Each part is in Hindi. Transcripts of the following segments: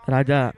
राजा।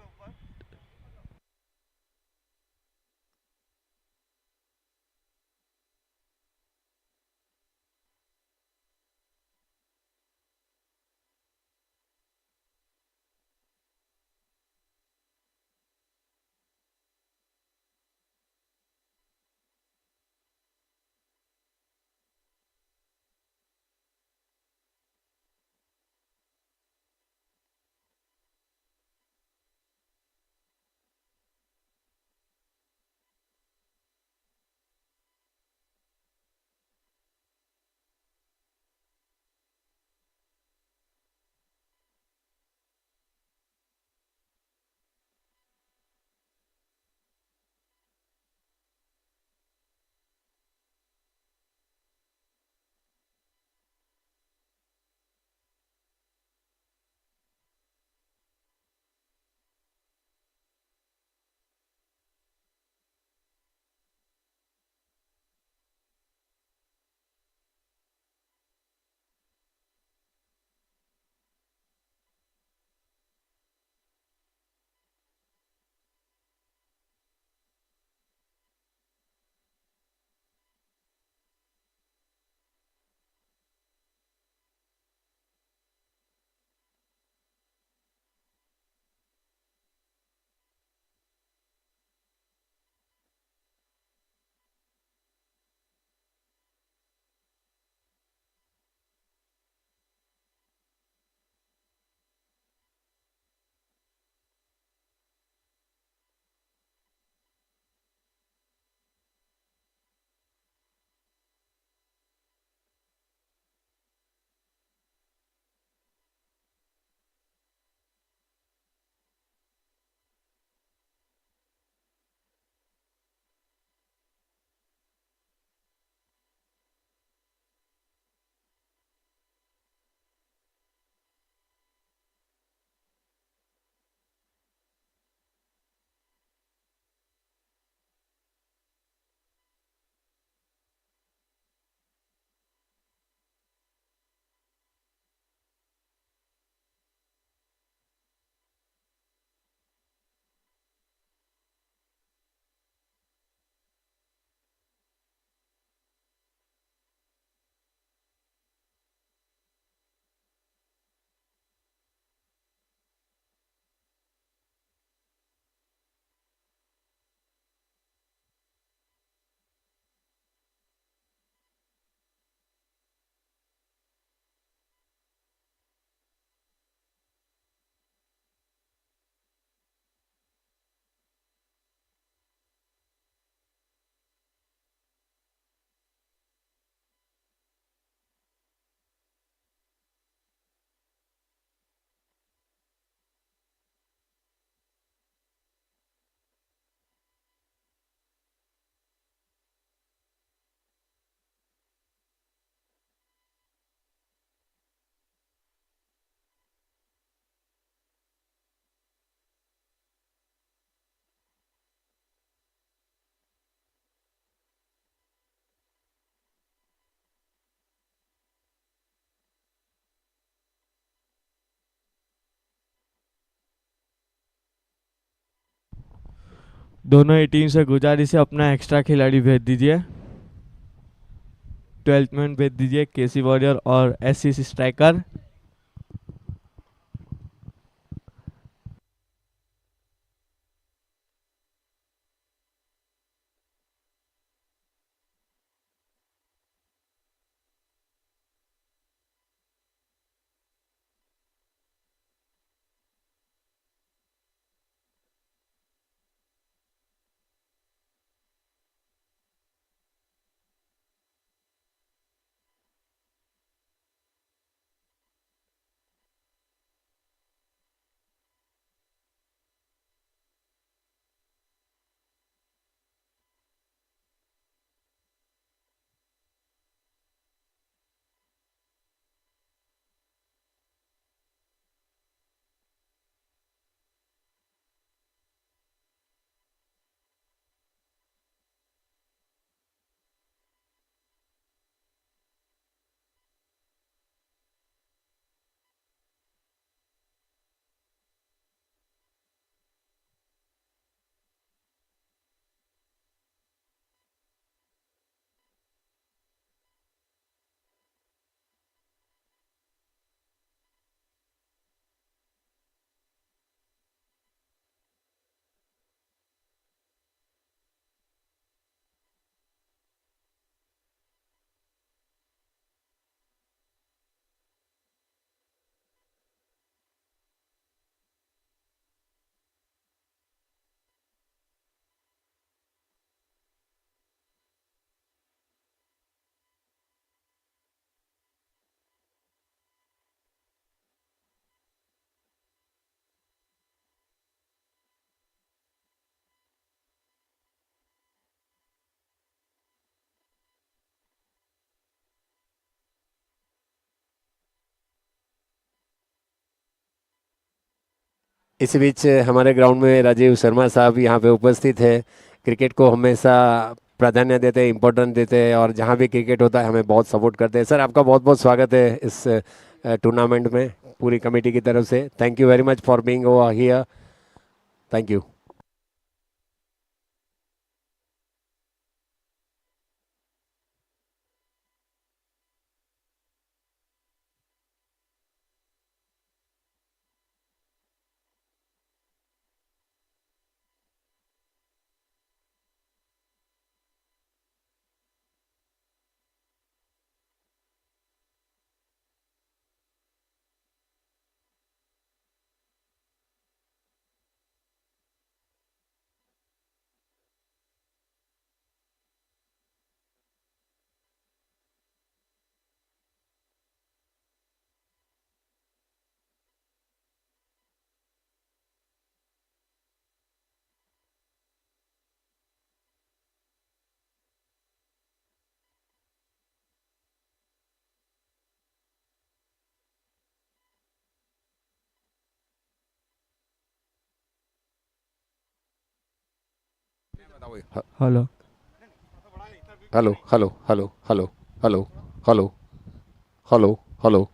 दोनों ही टीम से गुजारिश है, अपना एक्स्ट्रा खिलाड़ी भेज दीजिए। 12th में भेज दीजिए केसी वॉरियर और एसिस स्ट्राइकर। इसी बीच हमारे ग्राउंड में राजीव शर्मा साहब यहाँ पे उपस्थित है। क्रिकेट को हमेशा प्राधान्य देते हैं, इम्पोर्टेंस देते हैं, और जहाँ भी क्रिकेट होता है हमें बहुत सपोर्ट करते हैं। सर, आपका बहुत बहुत स्वागत है इस टूर्नामेंट में पूरी कमेटी की तरफ से। Thank you very much for being over here. Thank you. Hello. Hello hello hello hello hello hello hello hello.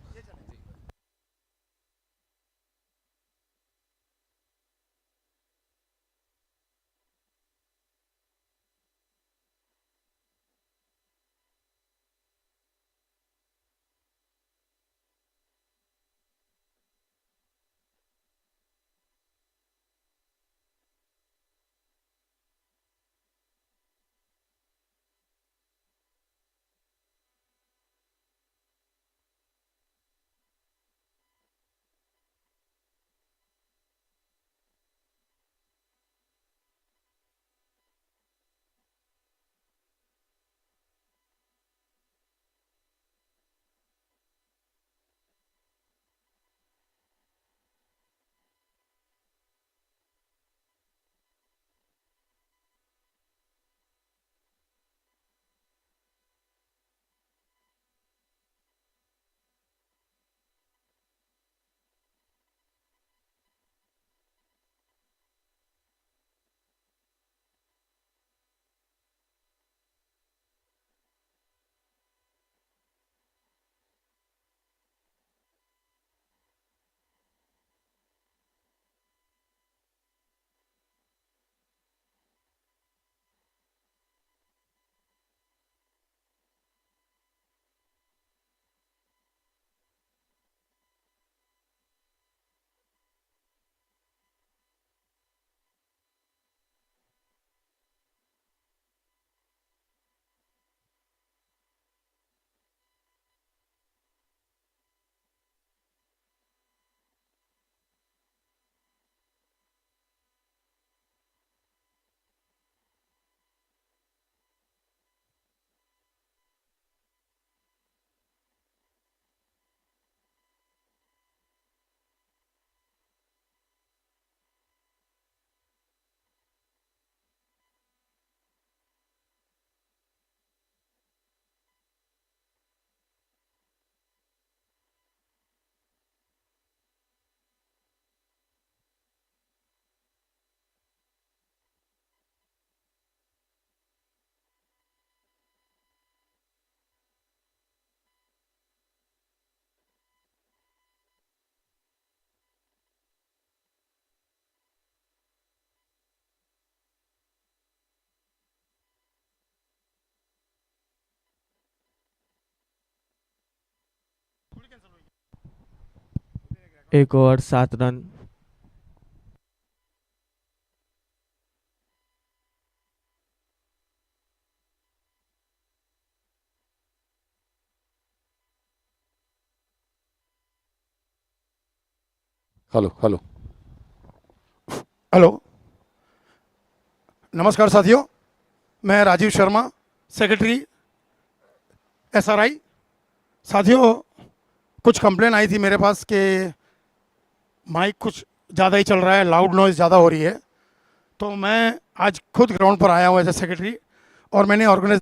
एक over 7 run. Hello hello. Hello, नमस्कार साथियों। मैं राजीव शर्मा, सेक्रेटरी एसआरआई। साथियों, कुछ कंप्लेन आई थी मेरे पास कि माइक कुछ ज़्यादा ही चल रहा है, लाउड नॉइज़ ज़्यादा हो रही है। तो मैं आज खुद ग्राउंड पर आया हूँ एज ए सेक्रेटरी, और मैंने organise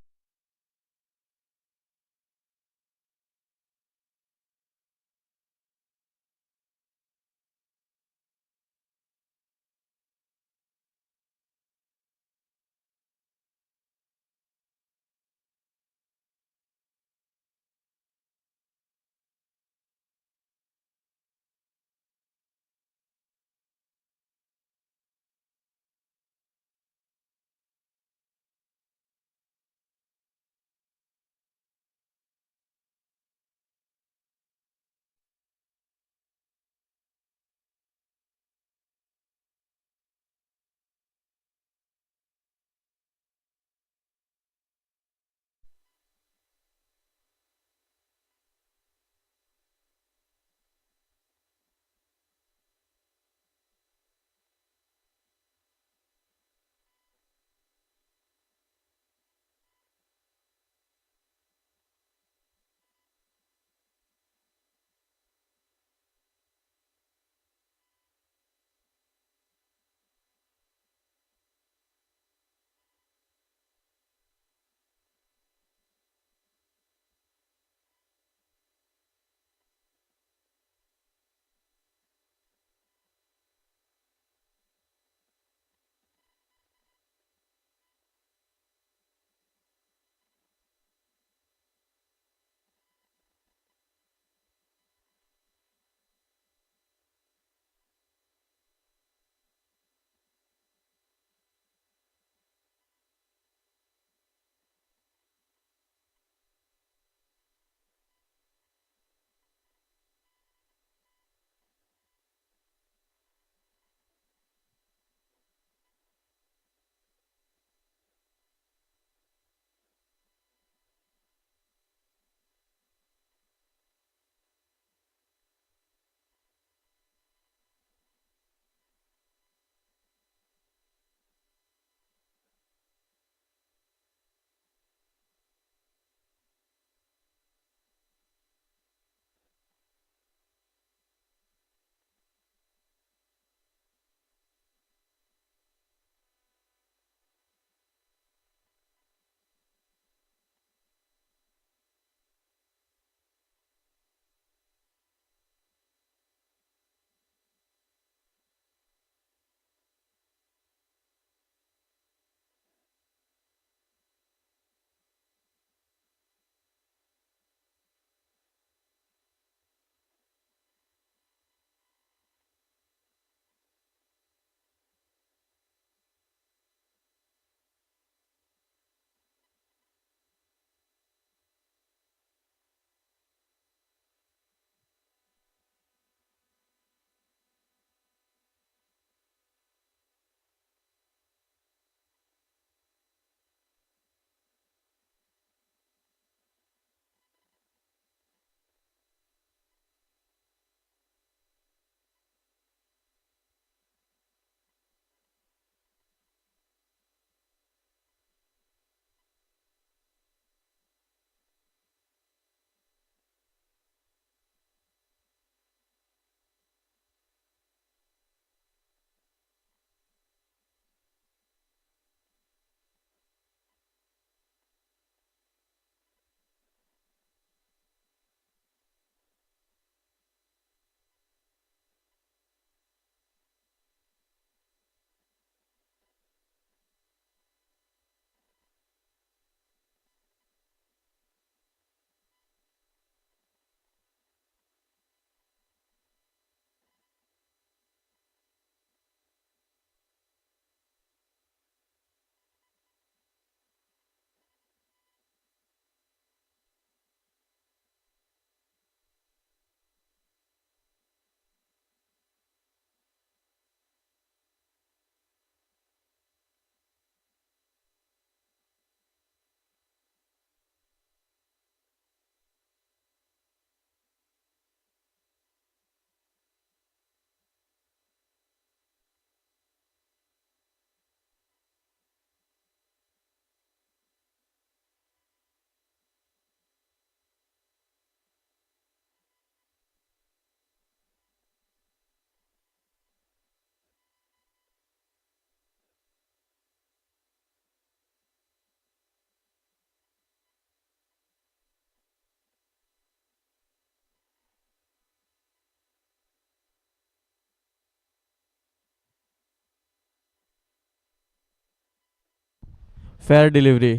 fair delivery,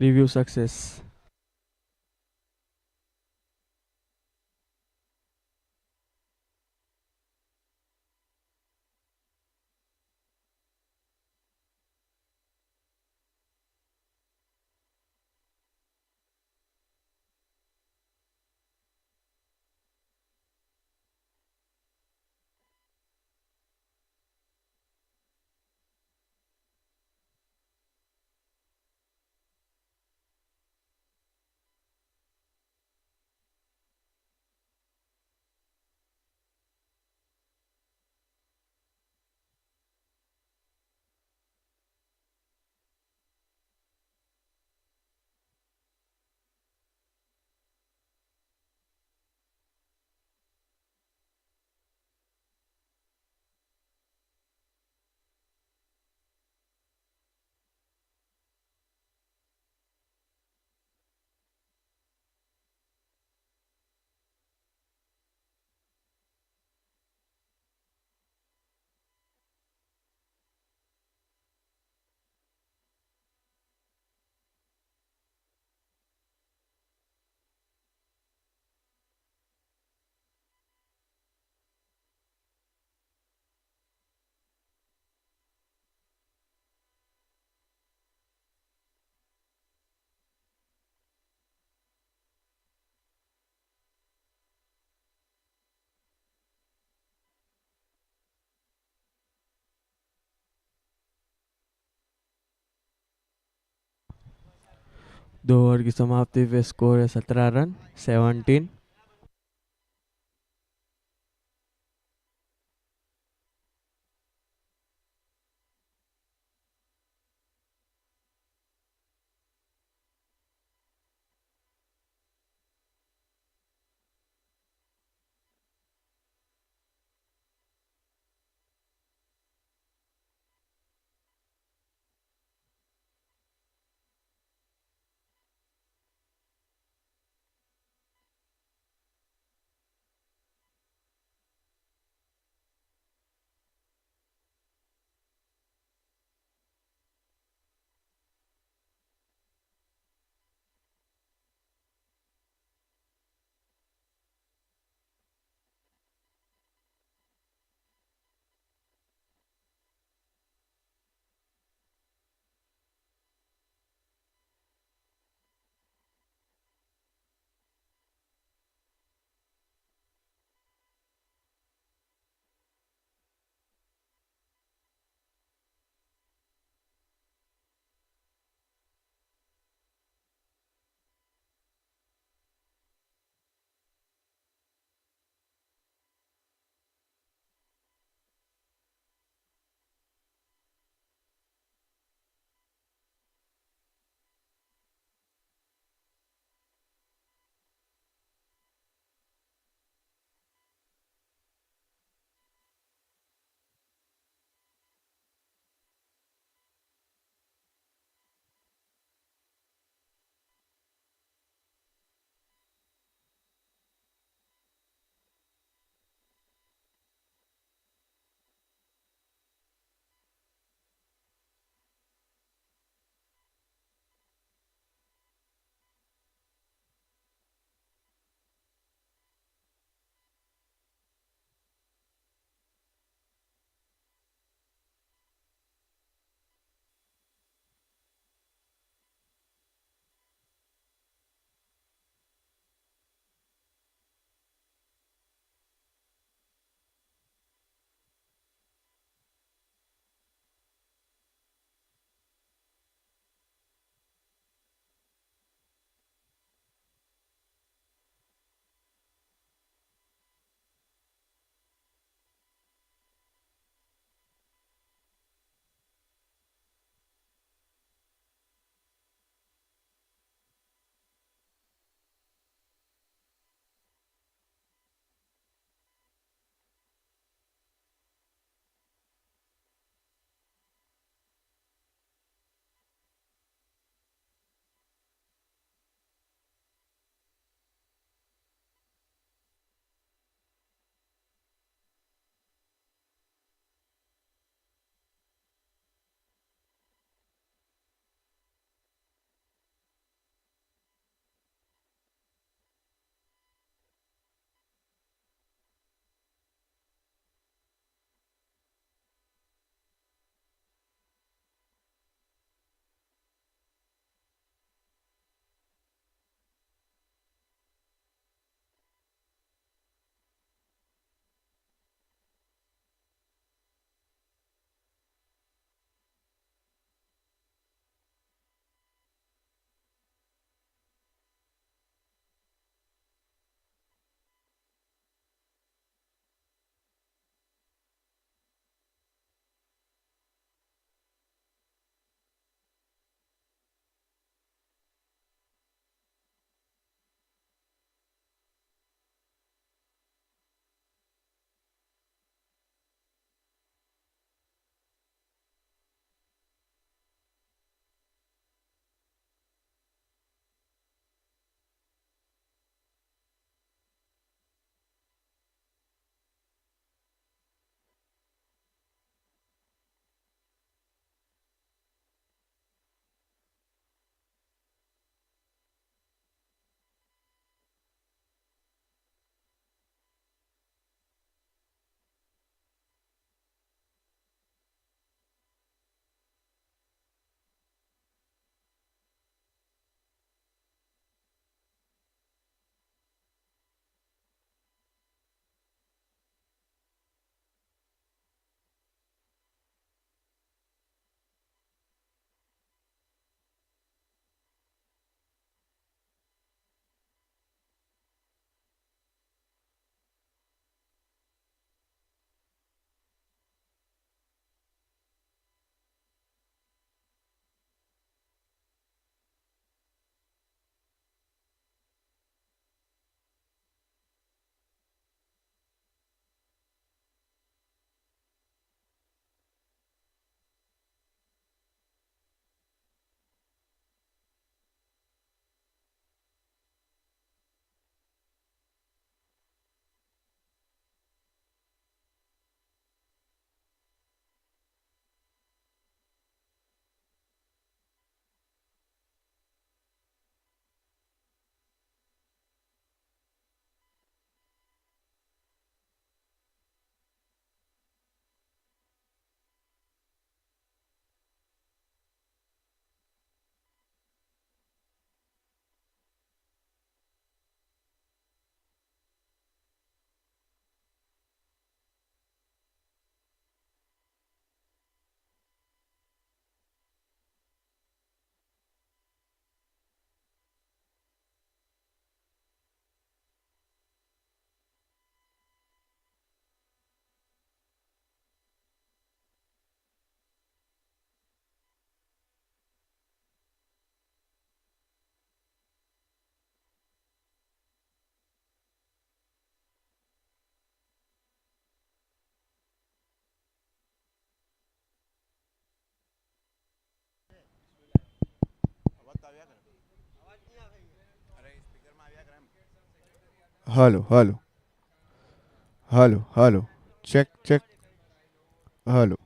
review success. दो ओवर की समाप्ति पे स्कोर है 17 run 17। Hello hello hello hello check check hello.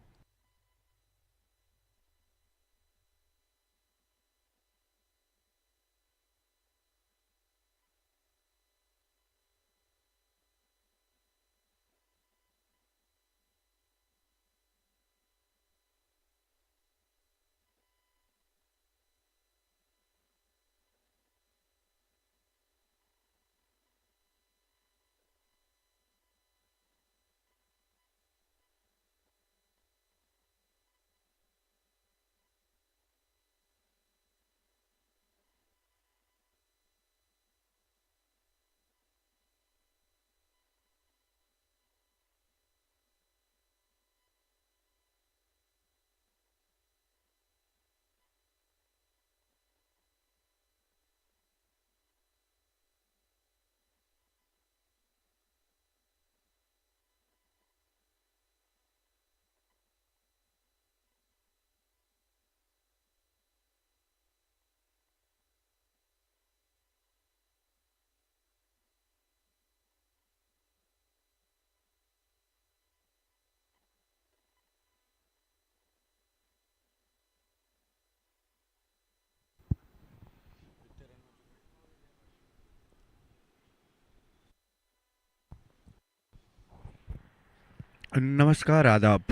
નમસ્કાર આદાબ.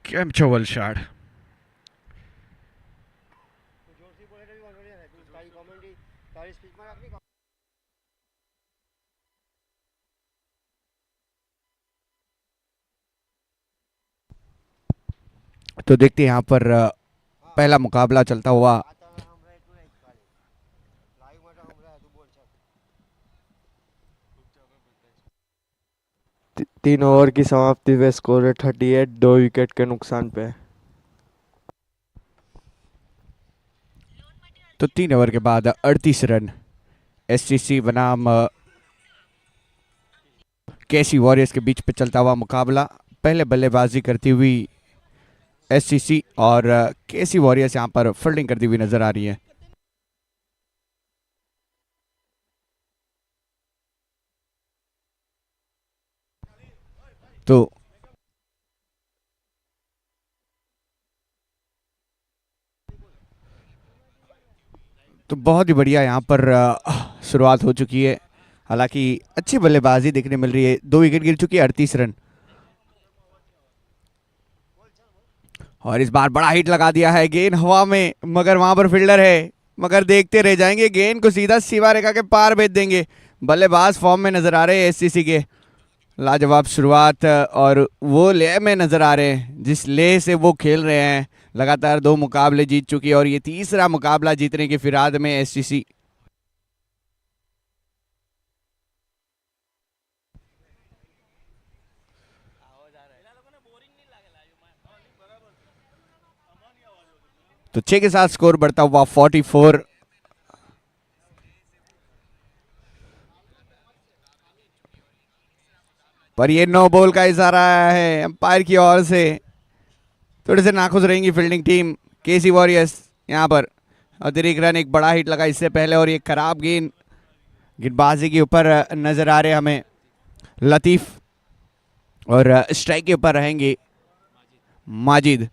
કેમ છો વલસાડ? तो देखते हैं यहाँ पर पहला मुकाबला चलता हुआ। तीन ओवर की समाप्ति पे स्कोर है 38, 2 विकेट के नुकसान पे। तो 3 ओवर के बाद 38 रन एससीसी बनाम केसी वॉरियर्स के बीच पे चलता हुआ मुकाबला। पहले बल्लेबाजी करती हुई एससीसी और केसी वॉरियर्स यहाँ पर फील्डिंग करती हुई नजर आ रही है। तो बहुत ही बढ़िया यहाँ पर शुरुआत हो चुकी है। हालांकि अच्छी बल्लेबाजी देखने मिल रही है। 2 विकेट गिर चुकी है, 38 रन। और इस बार बड़ा हिट लगा दिया है, गेंद हवा में, मगर वहां पर फील्डर है, मगर देखते रह जाएंगे। गेंद को सीधा सीमा रेखा के पार भेज देंगे। बल्लेबाज फॉर्म में नजर आ रहे हैं एससीसी के। लाजवाब शुरुआत और वो लेह में नजर आ रहे हैं जिस लेह से वो खेल रहे हैं। लगातार 2 मुकाबले जीत चुकी है और ये तीसरा मुकाबला जीतने की फिराद में एससीसी। तो 6 के साथ स्कोर बढ़ता हुआ 44। पर ये नो बॉल का इशारा आया है अंपायर की ओर से। थोड़े से नाखुश रहेंगी फील्डिंग टीम केसी वॉरियर्स। यहाँ पर अतिरिक्त रन, एक बड़ा हिट लगा इससे पहले और ये खराब गेंदबाजी के ऊपर नजर आ रहे हमें लतीफ। और स्ट्राइक के ऊपर रहेंगे माजिद।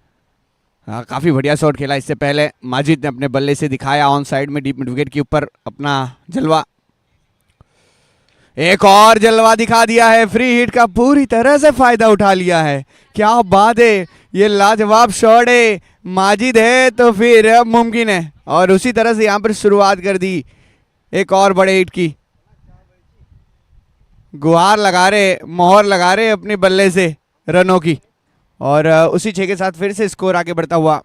काफ़ी बढ़िया शॉट खेला इससे पहले माजिद ने अपने बल्ले से दिखाया ऑन साइड में डीप मिड विकेट के ऊपर अपना जलवा। एक और जलवा दिखा दिया है, फ्री हिट का पूरी तरह से फायदा उठा लिया है। क्या बात है, ये लाजवाब शॉट है। माजिद है तो फिर मुमकिन है। और उसी तरह से यहाँ पर शुरुआत कर दी एक और बड़े हिट की। गुहार लगा रहे, मोहर लगा रहे अपने बल्ले से रनों की। और उसी 6 के साथ फिर से स्कोर आगे बढ़ता हुआ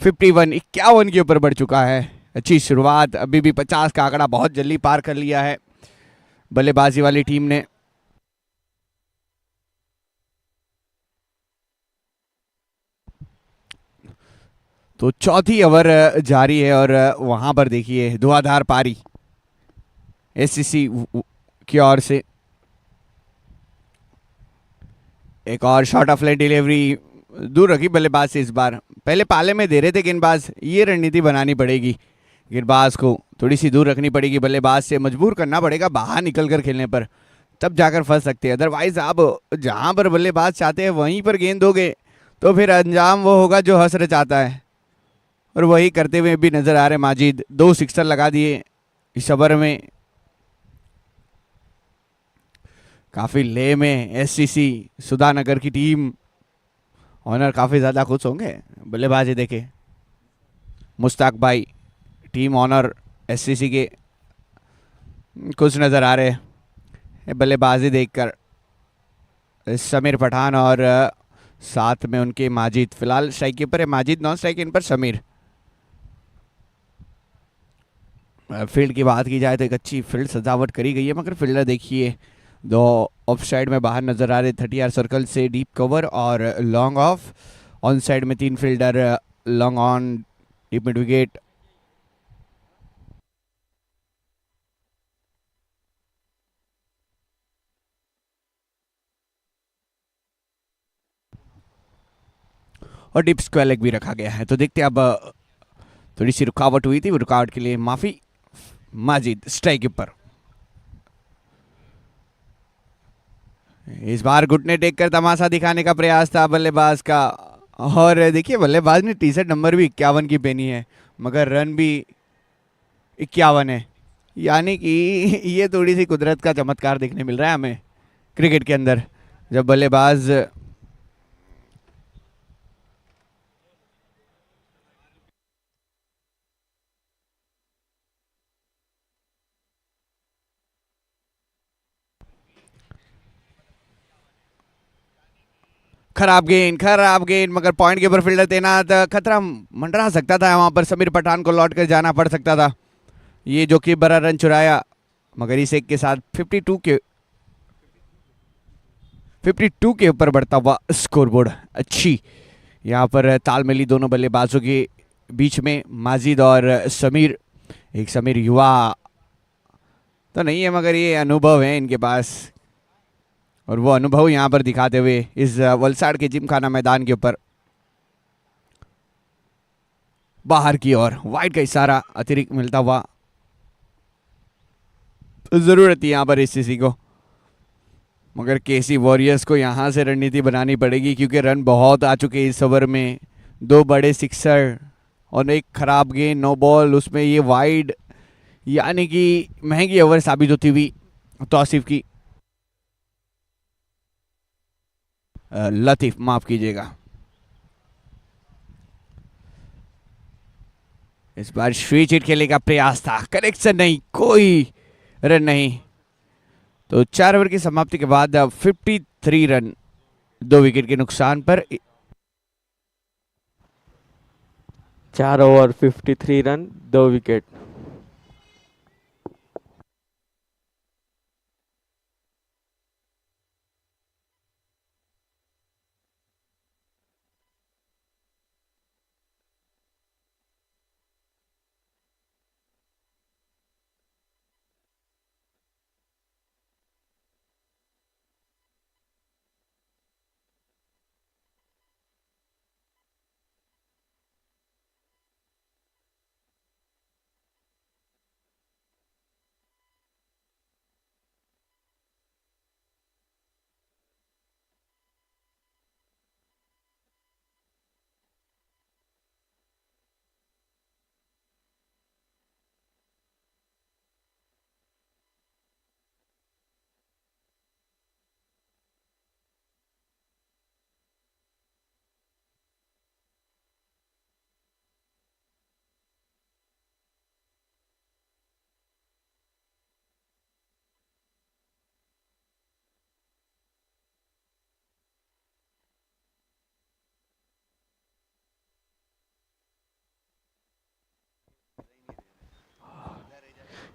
51 के ऊपर बढ़ चुका है। अच्छी शुरुआत, अभी भी 50 का आंकड़ा बहुत जल्दी पार कर लिया है बल्लेबाजी वाली टीम ने। तो चौथी ओवर जारी है और वहां पर देखिए धुआंधार पारी एससीसी की ओर से। एक और शॉट ऑफ लेट डिलीवरी दूर रखी बल्लेबाज से। इस बार पहले पाले में दे रहे थे गेंदबाज, ये रणनीति बनानी पड़ेगी। गेंदबाज को थोड़ी सी दूर रखनी पड़ेगी, बल्लेबाज से मजबूर करना पड़ेगा बाहर निकल कर खेलने पर, तब जाकर फंस सकते हैं। अदरवाइज आप जहां पर बल्लेबाज चाहते हैं वहीं पर गेंद दोगे तो फिर अंजाम वो होगा जो हसरत चाहता है, और वही करते हुए भी नजर आ रहे माजिद। 2 सिक्सर लगा दिए इस ओवर में। काफी ले में एससीसी सुधानगर की टीम, ऑनर काफी ज्यादा खुश होंगे। बल्लेबाजी देखे मुश्ताक भाई, टीम ऑनर एससीसी के खुश नजर आ रहे हैं बल्लेबाजी देखकर। समीर पठान और साथ में उनके माजिद, फिलहाल स्ट्राइक कीपर है माजिद, नॉन स्ट्राइक इन पर समीर। फील्ड की बात की जाए तो एक अच्छी फील्ड सजावट करी गई है, मगर फील्डर देखिए 2 ऑफ साइड में बाहर नजर आ रहे, 30 यार्ड सर्कल से डीप कवर और लॉन्ग ऑफ। ऑन साइड में 3 fielder, long on, deep mid wicket. और डीप स्क्वायर लेग भी रखा गया है। तो देखते हैं, अब थोड़ी सी रुकावट हुई थी, वो रुकावट के लिए माफी। माजिद स्ट्राइक ऊपर, इस बार घुटने टेक कर तमाशा दिखाने का प्रयास था बल्लेबाज का। और देखिए बल्लेबाज ने टी शर्ट नंबर भी 51 की पहनी है, मगर रन भी 51 है। यानी कि ये थोड़ी सी कुदरत का चमत्कार देखने मिल रहा है हमें क्रिकेट के अंदर, जब बल्लेबाज खराब गेंद, मगर पॉइंट के ऊपर फील्डर तैनात, खतरा मंडरा सकता था वहां पर। समीर पठान को लौट कर जाना पड़ सकता था, ये जो कि बड़ा रन चुराया, मगर इस एक के साथ 52 के ऊपर बढ़ता हुआ स्कोरबोर्ड। अच्छी यहाँ पर तालमेली दोनों बल्लेबाजों के बीच में, माजिद और समीर। एक समीर युवा तो नहीं है, मगर ये अनुभव है इनके पास, और वो अनुभव यहाँ पर दिखाते हुए इस वलसाड़ के जिमखाना मैदान के ऊपर बाहर की ओर वाइड का इशारा अतिरिक्त मिलता हुआ। जरूरत है यहाँ पर एससीसी को, मगर केसी वॉरियर्स को यहाँ से रणनीति बनानी पड़ेगी, क्योंकि रन बहुत आ चुके इस ओवर में। 2 बड़े सिक्सर और एक खराब गेंद, 9 बॉल, उसमें ये वाइड, यानी कि महंगी ओवर साबित होती हुई तौसीफ की। लतीफ, माफ कीजिएगा। इस बार स्विच हिट खेलने का प्रयास था, कनेक्शन नहीं, कोई रन नहीं। तो 4 ओवर की समाप्ति के बाद 53 रन 2 विकेट के नुकसान पर। 4 ओवर 53 रन 2 विकेट।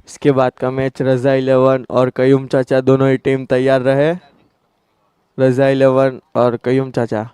इसके बाद का मैच रजा 11 और कयूम चाचा, दोनों ही टीम तैयार रहे। रजा 11 और कयूम चाचा।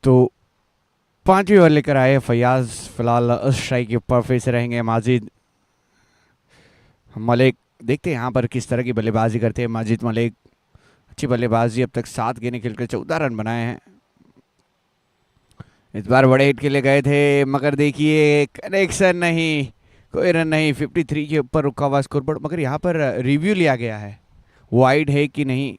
तो 5वीं ओवर लेकर आए फयाज, फिलहाल स्ट्राइक के ऊपर फिर से रहेंगे माजिद मलिक। देखते हैं यहाँ पर किस तरह की बल्लेबाजी करते हैं माजिद मलिक। अच्छी बल्लेबाजी, अब तक 7 गेंदें खेलकर 14 रन बनाए हैं। इस बार बड़े हिट के लिए गए थे मगर देखिए कनेक्शन नहीं, कोई रन नहीं। 53 के ऊपर रुका हुआ स्कोर बोर्ड, मगर यहाँ पर रिव्यू लिया गया है, वाइड है कि नहीं।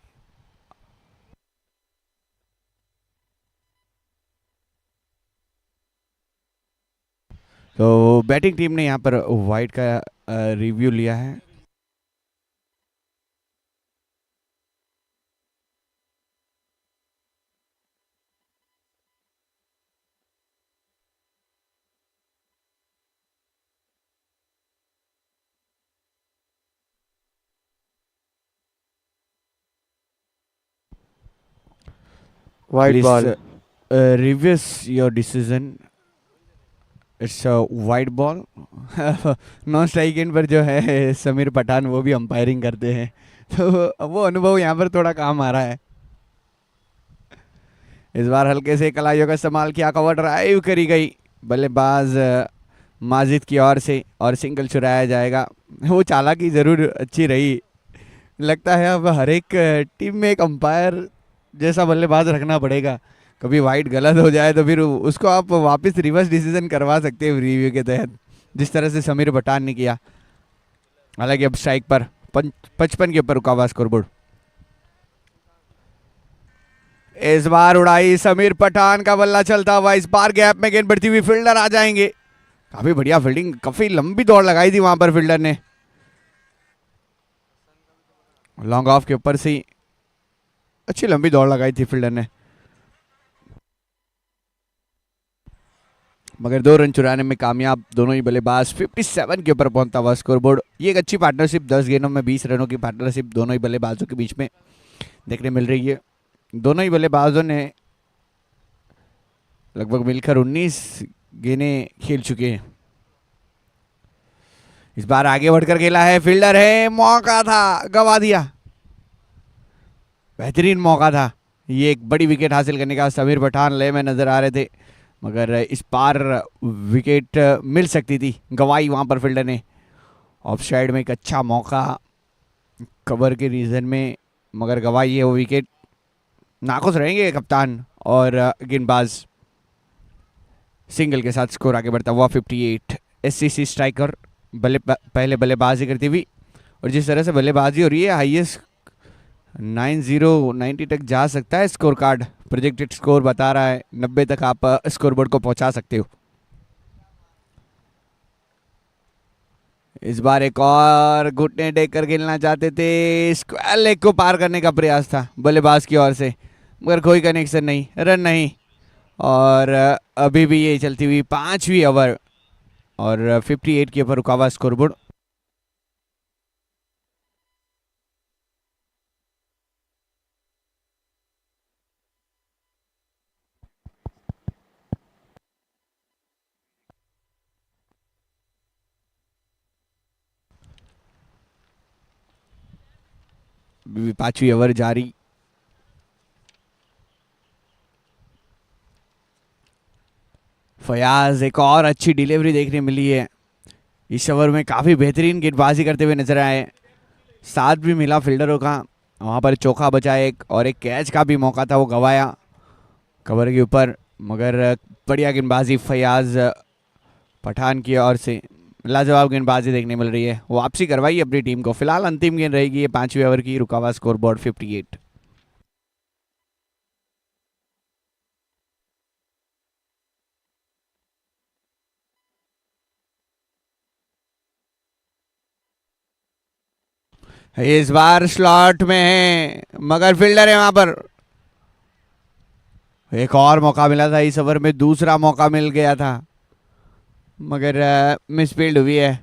तो बैटिंग टीम ने यहाँ पर वाइड का रिव्यू लिया है। White ball. Reviews your decision. It's wide ball. Non strike and पर जो है समीर पठान वो भी अंपायरिंग करते हैं, तो वो अनुभव यहाँ पर थोड़ा काम आ रहा है। इस बार हल्के से कलाइयों का इस्तेमाल किया, कवर ड्राइव करी गई बल्लेबाज माजिद की ओर से और सिंगल चुराया जाएगा। वो चालाकी ज़रूर अच्छी रही। लगता है अब हर एक टीम में एक अंपायर जैसा बल्लेबाज रखना पड़ेगा। कभी वाइड गलत हो जाए तो फिर उसको आप वापस रिवर्स डिसीजन करवा सकते हो रिव्यू के तहत, जिस तरह से समीर पठान ने किया। हालांकि अब स्ट्राइक पर 55 के ऊपर रुका हुआ स्कोरबोर्ड। इस बार उड़ाई समीर पठान का बल्ला चलता हुआ, इस बार गैप में गेंद बढ़ती हुई, फील्डर आ जाएंगे। काफी बढ़िया फील्डिंग, काफी लंबी दौड़ लगाई थी वहां पर फील्डर ने। लॉन्ग ऑफ के ऊपर से अच्छी लंबी दौड़ लगाई थी फील्डर ने, मगर 2 रन चुराने में कामयाब दोनों ही बल्लेबाज। 57 के ऊपर पहुंचता हुआ स्कोरबोर्ड। ये एक अच्छी पार्टनरशिप, 10 गेंदों में 20 रनों की पार्टनरशिप दोनों ही बल्लेबाजों के बीच में देखने मिल रही है। दोनों ही बल्लेबाजों ने लगभग मिलकर 19 गेंदें खेल चुके हैं। इस बार आगे बढ़कर खेला है, फील्डर है, मौका था, गवा दिया। बेहतरीन मौका था ये एक बड़ी विकेट हासिल करने का। समीर पठान लय में नजर आ रहे थे, मगर इस बार विकेट मिल सकती थी, गवाई वहां पर फील्डर ने। ऑफ साइड में एक अच्छा मौका कवर के रीजन में, मगर गवाई है वो विकेट। नाखुश रहेंगे कप्तान और गेंदबाज। सिंगल के साथ स्कोर आगे बढ़ता हुआ 58। एससीसी स्ट्राइकर पहले बल्लेबाजी करती हुई, और जिस तरह से बल्लेबाजी हो रही है हाईएस्ट 90 तक जा सकता है स्कोर कार्ड। प्रोजेक्टेड स्कोर बता रहा है 90 तक आप स्कोरबोर्ड को पहुंचा सकते हो। इस बार एक और घुटने टेक कर खेलना चाहते थे, स्क्वायर लेग को पार करने का प्रयास था बल्लेबाज की ओर से, मगर कोई कनेक्शन नहीं, रन नहीं। और अभी भी ये चलती हुई 5वीं ओवर और 58 के ऊपर रुका हुआ स्कोरबोर्ड। अभी भी 5वीं ओवर जारी। फयाज, एक और अच्छी डिलीवरी देखने मिली है इस ओवर में। काफी बेहतरीन गेंदबाजी करते हुए नजर आए, साथ भी मिला फील्डरों का। वहां पर चौका बचा एक, और एक कैच का भी मौका था, वो गवाया कवर के ऊपर। मगर बढ़िया गेंदबाजी फयाज पठान की ओर से, लाजवाब गेंदबाजी देखने मिल रही है। वापसी करवाई अपनी टीम को। फिलहाल अंतिम गेंद रहेगी ये 5वीं ओवर की, रुका हुआ स्कोर बोर्ड 58। इस बार स्लॉट में है, मगर फील्डर है वहां पर। एक और मौका मिला था इस ओवर में, दूसरा मौका मिल गया था, मगर मिसफील्ड हुई है।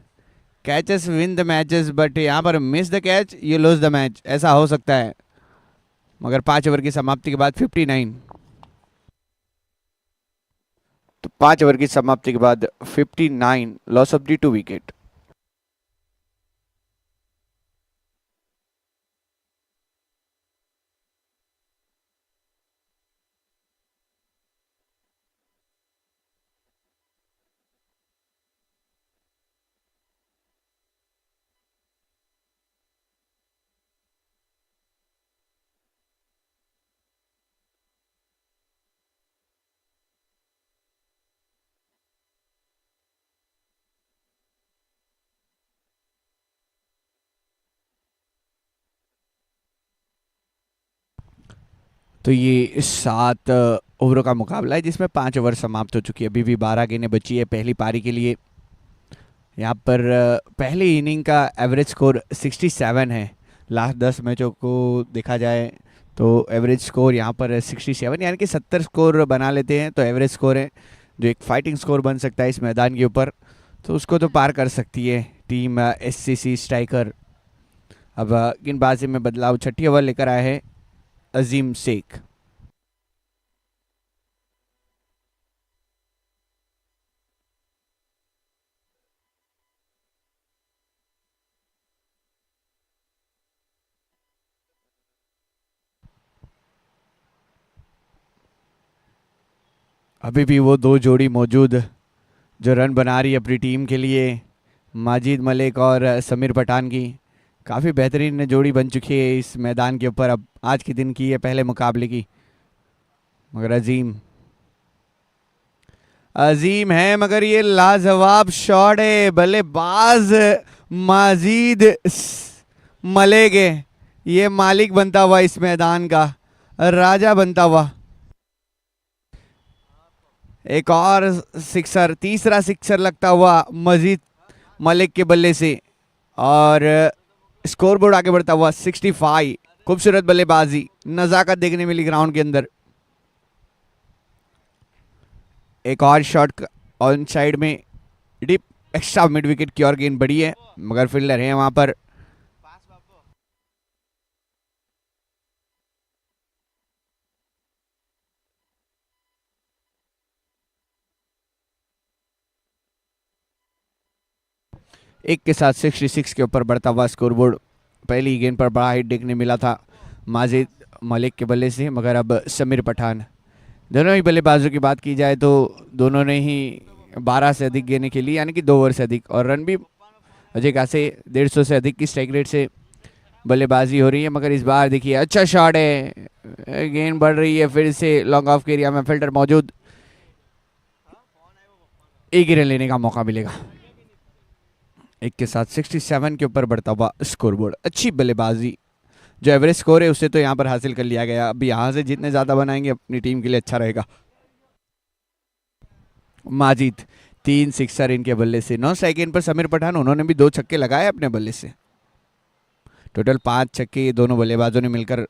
Catches win the matches, but यहाँ पर miss the catch you lose the match, ऐसा हो सकता है। मगर 5 ओवर की समाप्ति के बाद 59। तो 5 ओवर की समाप्ति के बाद 59, लॉस ऑफ दी 2 विकेट। तो ये 7 ओवरों का मुकाबला है जिसमें 5 ओवर समाप्त हो चुकी है। अभी भी 12 गेंदें बची है पहली पारी के लिए। यहाँ पर पहली इनिंग का एवरेज स्कोर 67 है। लास्ट 10 मैचों को देखा जाए तो एवरेज स्कोर यहाँ पर 67, यानी कि 70 स्कोर बना लेते हैं तो एवरेज स्कोर है, जो एक फाइटिंग स्कोर बन सकता है इस मैदान के ऊपर, तो उसको तो पार कर सकती है टीम एससीसी स्ट्राइकर। अब गेंदबाजी में बदलाव, छठी ओवर लेकर आए हैं अजीम शेख। अभी भी वो दो जोड़ी मौजूद जो रन बना रही है अपनी टीम के लिए, माजिद मलिक और समीर पठान की। काफ़ी बेहतरीन जोड़ी बन चुकी है इस मैदान के ऊपर। अब आज के दिन की है पहले मुकाबले की, मगर अजीम है, मगर ये लाजवाब शॉट है। बल्लेबाज माजिद मलिक है, ये मालिक बनता हुआ इस मैदान का, राजा बनता हुआ। एक और सिक्सर, तीसरा सिक्सर लगता हुआ मजीद मलिक के बल्ले से, और स्कोरबोर्ड आगे बढ़ता हुआ 65। खूबसूरत बल्लेबाजी, नज़ाकत देखने मिली ग्राउंड के अंदर। एक और शॉट ऑन साइड में डीप एक्स्ट्रा मिड विकेट की और गेंद बड़ी है, मगर फील्डर है वहां पर। एक के साथ 66 के ऊपर बढ़ता हुआ स्कोरबोर्ड। पहली गेंद पर बड़ा हिट देखने मिला था माजिद मलिक के बल्ले से, मगर अब समीर पठान। दोनों ही बल्लेबाजों की बात की जाए तो दोनों ने ही 12 से अधिक गेंदें खेली, यानी कि 2 ओवर से अधिक, और रन भी अजय खासे 150 से अधिक की स्ट्राइक रेट से बल्लेबाजी हो रही है। मगर इस बार देखिए अच्छा शॉट है, गेंद बढ़ रही है फिर से लॉन्ग ऑफ के एरिया में, फील्डर मौजूद, एक ही रन लेने का मौका मिलेगा। एक के साथ 67 के ऊपर बढ़ता हुआ स्कोरबोर्ड। अच्छी बल्लेबाजी, जो एवरेज स्कोर है उससे तो यहाँ पर हासिल कर लिया गया। अब यहाँ से जितने ज़्यादा बनाएंगे अपनी टीम के लिए अच्छा रहेगा। माजिद 3 सिक्सर इनके बल्ले से। 9 सेकंड पर समीर पठान, उन्होंने भी 2 छक्के लगाए अपने बल्ले से। टोटल 5 छक्के ये दोनों बल्लेबाजों ने मिलकर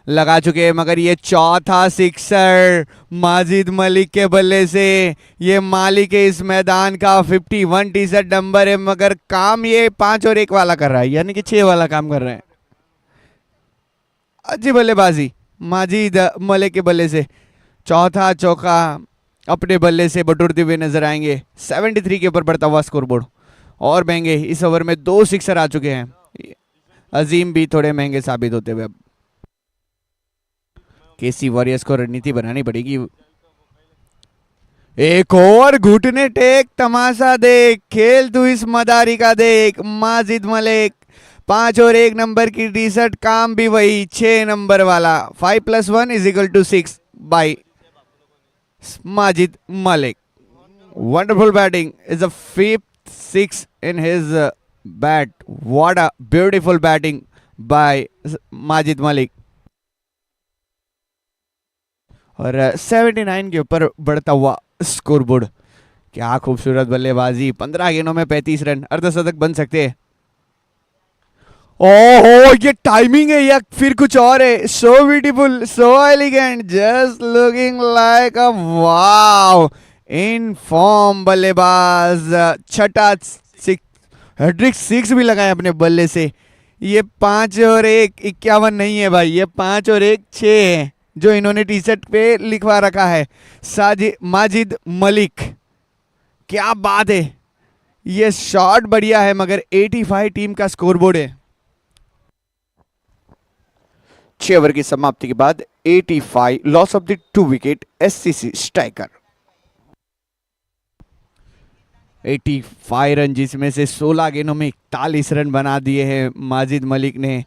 लगा चुके हैं, मगर ये चौथा सिक्सर माजिद मलिक के बल्ले से। ये मालिक है इस मैदान का, 51 टी-शर्ट नंबर है, मगर काम ये 5 और 1 वाला कर रहा है, यानी कि 6 वाला काम कर रहे हैं। अच्छी बल्लेबाजी माजिद मलिक के बल्ले से। चौथा चौका अपने बल्ले से बटोरते हुए नजर आएंगे। 73 के ऊपर बढ़ता हुआ स्कोरबोर्ड, और महंगे इस ओवर में 2 सिक्सर आ चुके हैं। अजीम भी थोड़े महंगे साबित होते हुए। अब केसी वॉरियर्स को रणनीति बनानी पड़ेगी। एक और घुटने टेक, तमाशा देख, खेल तू इस मदारी का देख। माजिद मलिक 5 और 1 नंबर की टी-शर्ट, काम भी वही 6 नंबर वाला। 5 + 1 = 6 by Majid Malik. Wonderful batting is the 5th 6 in his bat. What a beautiful batting by Majid Malik. और 79 के ऊपर बढ़ता हुआ स्कोरबोर्ड। क्या खूबसूरत बल्लेबाजी, 15 गेंदों में 35 रन, अर्धशतक बन सकते हैं। ओहो, ये टाइमिंग है या फिर कुछ और है। So beautiful, so elegant, just looking like a wow. In form बल्लेबाज, छठा हैट्रिक 6 भी लगाए अपने बल्ले से। ये 5 और 1 51 नहीं है भाई, ये 5 और 1 6 है जो इन्होंने टी-शर्ट पे लिखवा रखा है। माजिद मलिक, क्या बात है। ये शॉट बढ़िया है, मगर 85 टीम का स्कोरबोर्ड है। 6 ओवर की समाप्ति के बाद 85, loss of the 2 wicket SCC striker. 85 run, जिसमें से 16 गेंदों में 41 रन बना दिए हैं माजिद मलिक ने।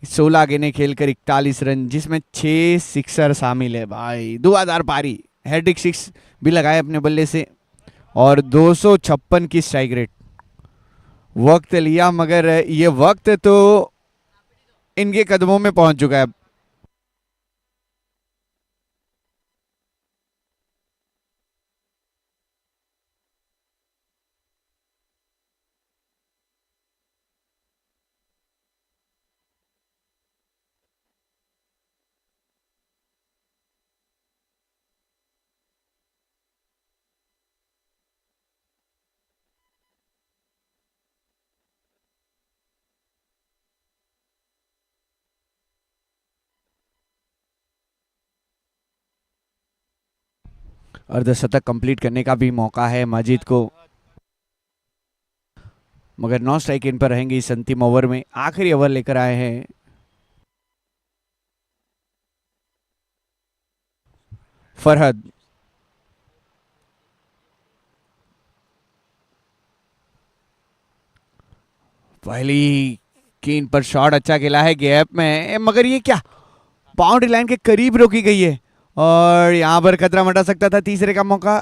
16 गेंदें खेलकर 41 रन, जिसमें 6 सिक्सर शामिल है भाई। 2000 पारी, हैट्रिक 6 भी लगाए अपने बल्ले से, और 256 की स्ट्राइक रेट। वक्त लिया, मगर ये वक्त तो इनके कदमों में पहुंच चुका है। अर्धशतक कंप्लीट करने का भी मौका है माजिद को, मगर 9 स्ट्राइक इन पर रहेंगे इस अंतिम ओवर में। आखिरी ओवर लेकर आए हैं फरहद। पहली गेंद पर शॉट अच्छा खेला है गैप में, मगर ये क्या बाउंड्री लाइन के करीब रोकी गई है और यहां पर खतरा मंडरा सकता था। तीसरे का मौका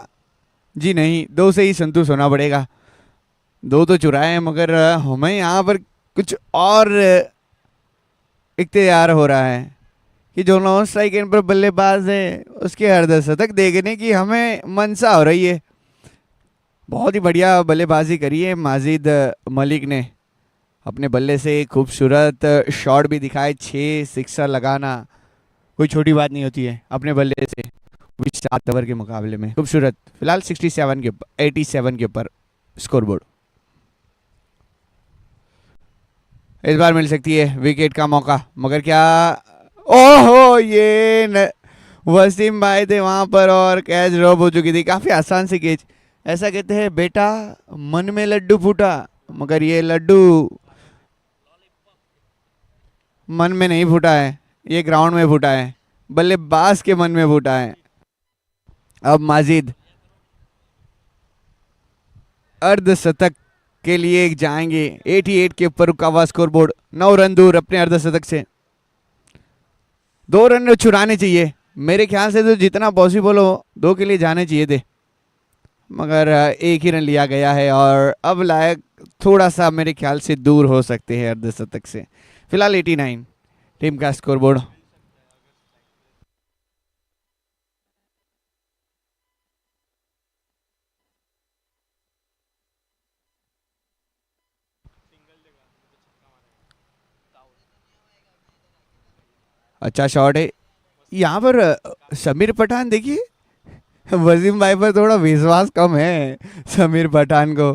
जी नहीं, 2 से ही संतुष्ट होना पड़ेगा। 2 तो चुराए हैं, मगर हमें यहाँ पर कुछ और इख्तियार हो रहा है कि जो नॉन स्ट्राइक एंड पर बल्लेबाज है उसके अर्धशतक देखने की हमें मनसा हो रही है। बहुत ही बढ़िया बल्लेबाजी करी है माजिद मलिक ने, अपने बल्ले से खूबसूरत शॉट भी दिखाए। 6 सिक्सर लगाना कोई छोटी बात नहीं होती है अपने बल्ले से, 7 ओवर के मुकाबले में खूबसूरत। फिलहाल 67 के ऊपर 87 के ऊपर स्कोरबोर्ड। इस बार मिल सकती है विकेट का मौका, मगर क्या, ओहो ये वसीम भाई थे वहां पर और कैच ड्रॉप हो चुकी थी। काफी आसान सी कैच। ऐसा कहते हैं बेटा मन में लड्डू फूटा, मगर ये लड्डू मन में नहीं फूटा है, ये ग्राउंड में फूटा है, बल्लेबाज के मन में फूटा है। अब माजिद अर्धशतक के लिए जाएंगे। 88 के ऊपर रुका हुआ स्कोरबोर्ड। 9 रन दूर अपने अर्धशतक से। 2 रन चुराने चाहिए मेरे ख्याल से, तो जितना पॉसिबल हो 2 के लिए जाने चाहिए थे, मगर 1 ही रन लिया गया है और अब लायक थोड़ा सा मेरे ख्याल से दूर हो सकते हैं अर्धशतक से। फिलहाल 89 टीम का स्कोरबोर्ड। अच्छा शॉट है यहाँ पर। समीर पठान देखिए, वसीम भाई पर थोड़ा विश्वास कम है समीर पठान को।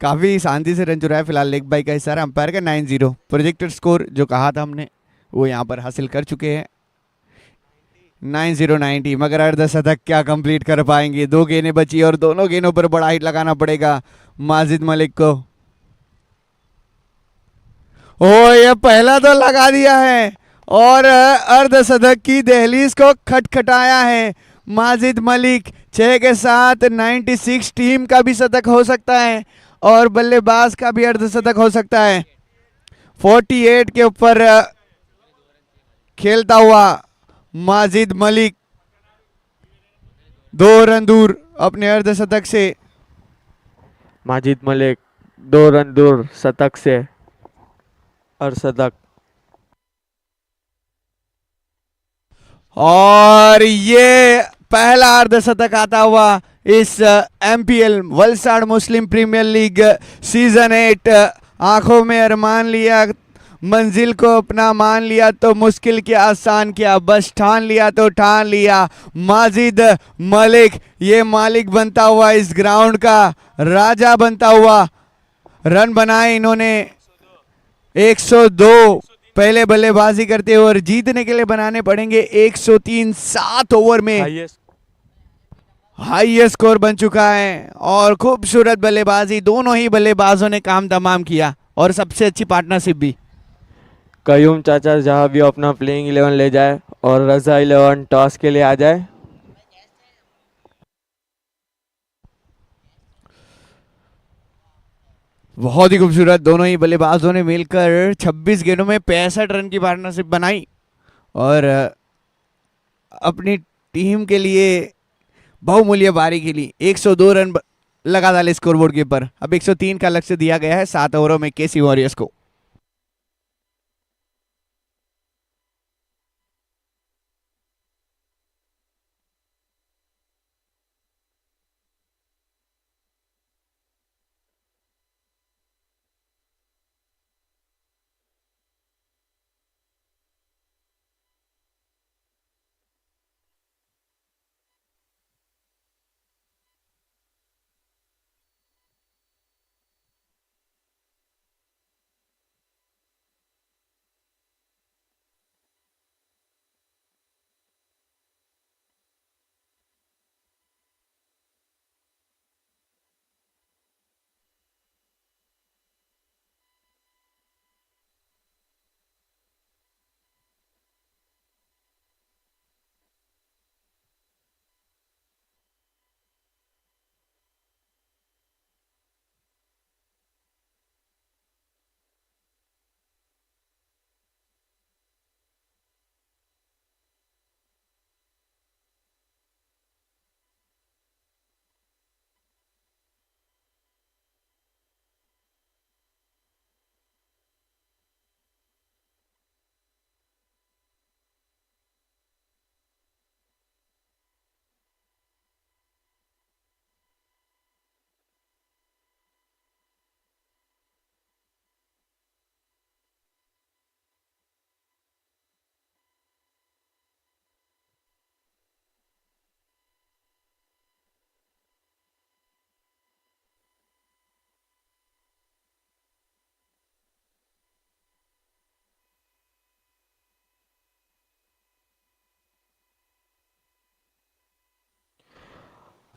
काफ़ी शांति से रन चुराया। फिलहाल लेग बाई का इशारा अंपायर का। 9-0 प्रोजेक्टेड स्कोर जो कहा था हमने वो यहाँ पर हासिल कर चुके हैं। 90 मगर अर्धशतक क्या कंप्लीट कर पाएंगे। 2 गेंदें बची और दोनों गेंदों पर बड़ा हिट लगाना पड़ेगा माजिद मलिक को। ओ ये पहला तो लगा दिया है और अर्धशतक की दहलीज को खटखटाया है माजिद मलिक। 6 के साथ 96 टीम का भी शतक हो सकता है और बल्लेबाज का भी अर्धशतक हो सकता है। 48 के ऊपर खेलता हुआ माजिद मलिक 2 रन दूर अपने अर्धशतक से। माजिद मलिक 2 रन दूर शतक से, अर्धशतक। और ये पहला अर्धशतक आता हुआ इस एमपीएल वलसाड़ मुस्लिम प्रीमियर लीग सीजन 8। आंखों में अरमान लिया, मंजिल को अपना मान लिया तो मुश्किल क्या आसान क्या, बस ठान लिया तो ठान लिया। माजिद मलिक ये मालिक बनता हुआ, इस ग्राउंड का राजा बनता हुआ। रन बनाए इन्होंने 102 पहले बल्लेबाजी करते हुए और जीतने के लिए बनाने पड़ेंगे 103। 7 ओवर में हाईएस्ट स्कोर बन चुका है और खूबसूरत बल्लेबाजी। दोनों ही बल्लेबाजों ने काम तमाम किया और सबसे अच्छी पार्टनरशिप भी। कयूम चाचा जहां भी अपना प्लेइंग 11 ले जाए और रजा 11 टॉस के लिए आ जाए। बहुत ही खूबसूरत दोनों ही बल्लेबाजों ने मिलकर 26 गेंदों में 65 रन की पार्टनरशिप बनाई और अपनी टीम के लिए बहुमूल्य पारी के लिए 102 रन लगा डाले स्कोरबोर्ड के ऊपर। अब 103 का लक्ष्य दिया गया है 7 ओवरों में केसी वॉरियर्स को।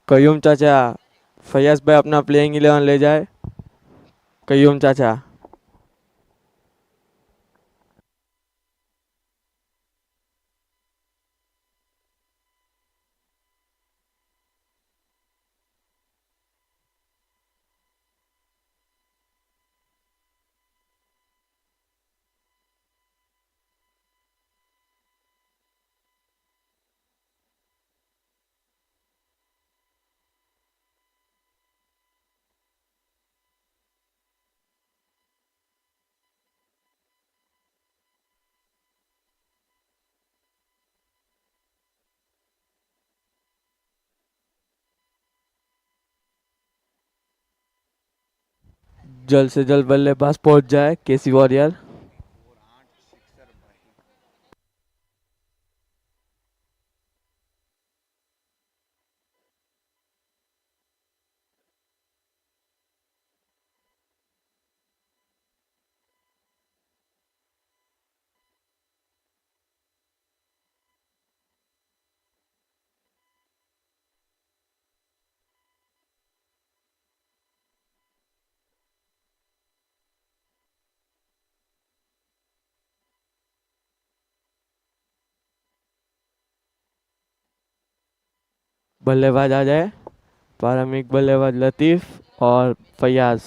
कयूम चाचा, फैयाज भाई अपना प्लेइंग 11 ले जाए। कयूम चाचा, जल्द से जल्द बल्लेबाज पहुंच जाए केसी वॉरियर। बल्लेबाज आ जाए। प्रारंभिक बल्लेबाज लतीफ और फैयाज।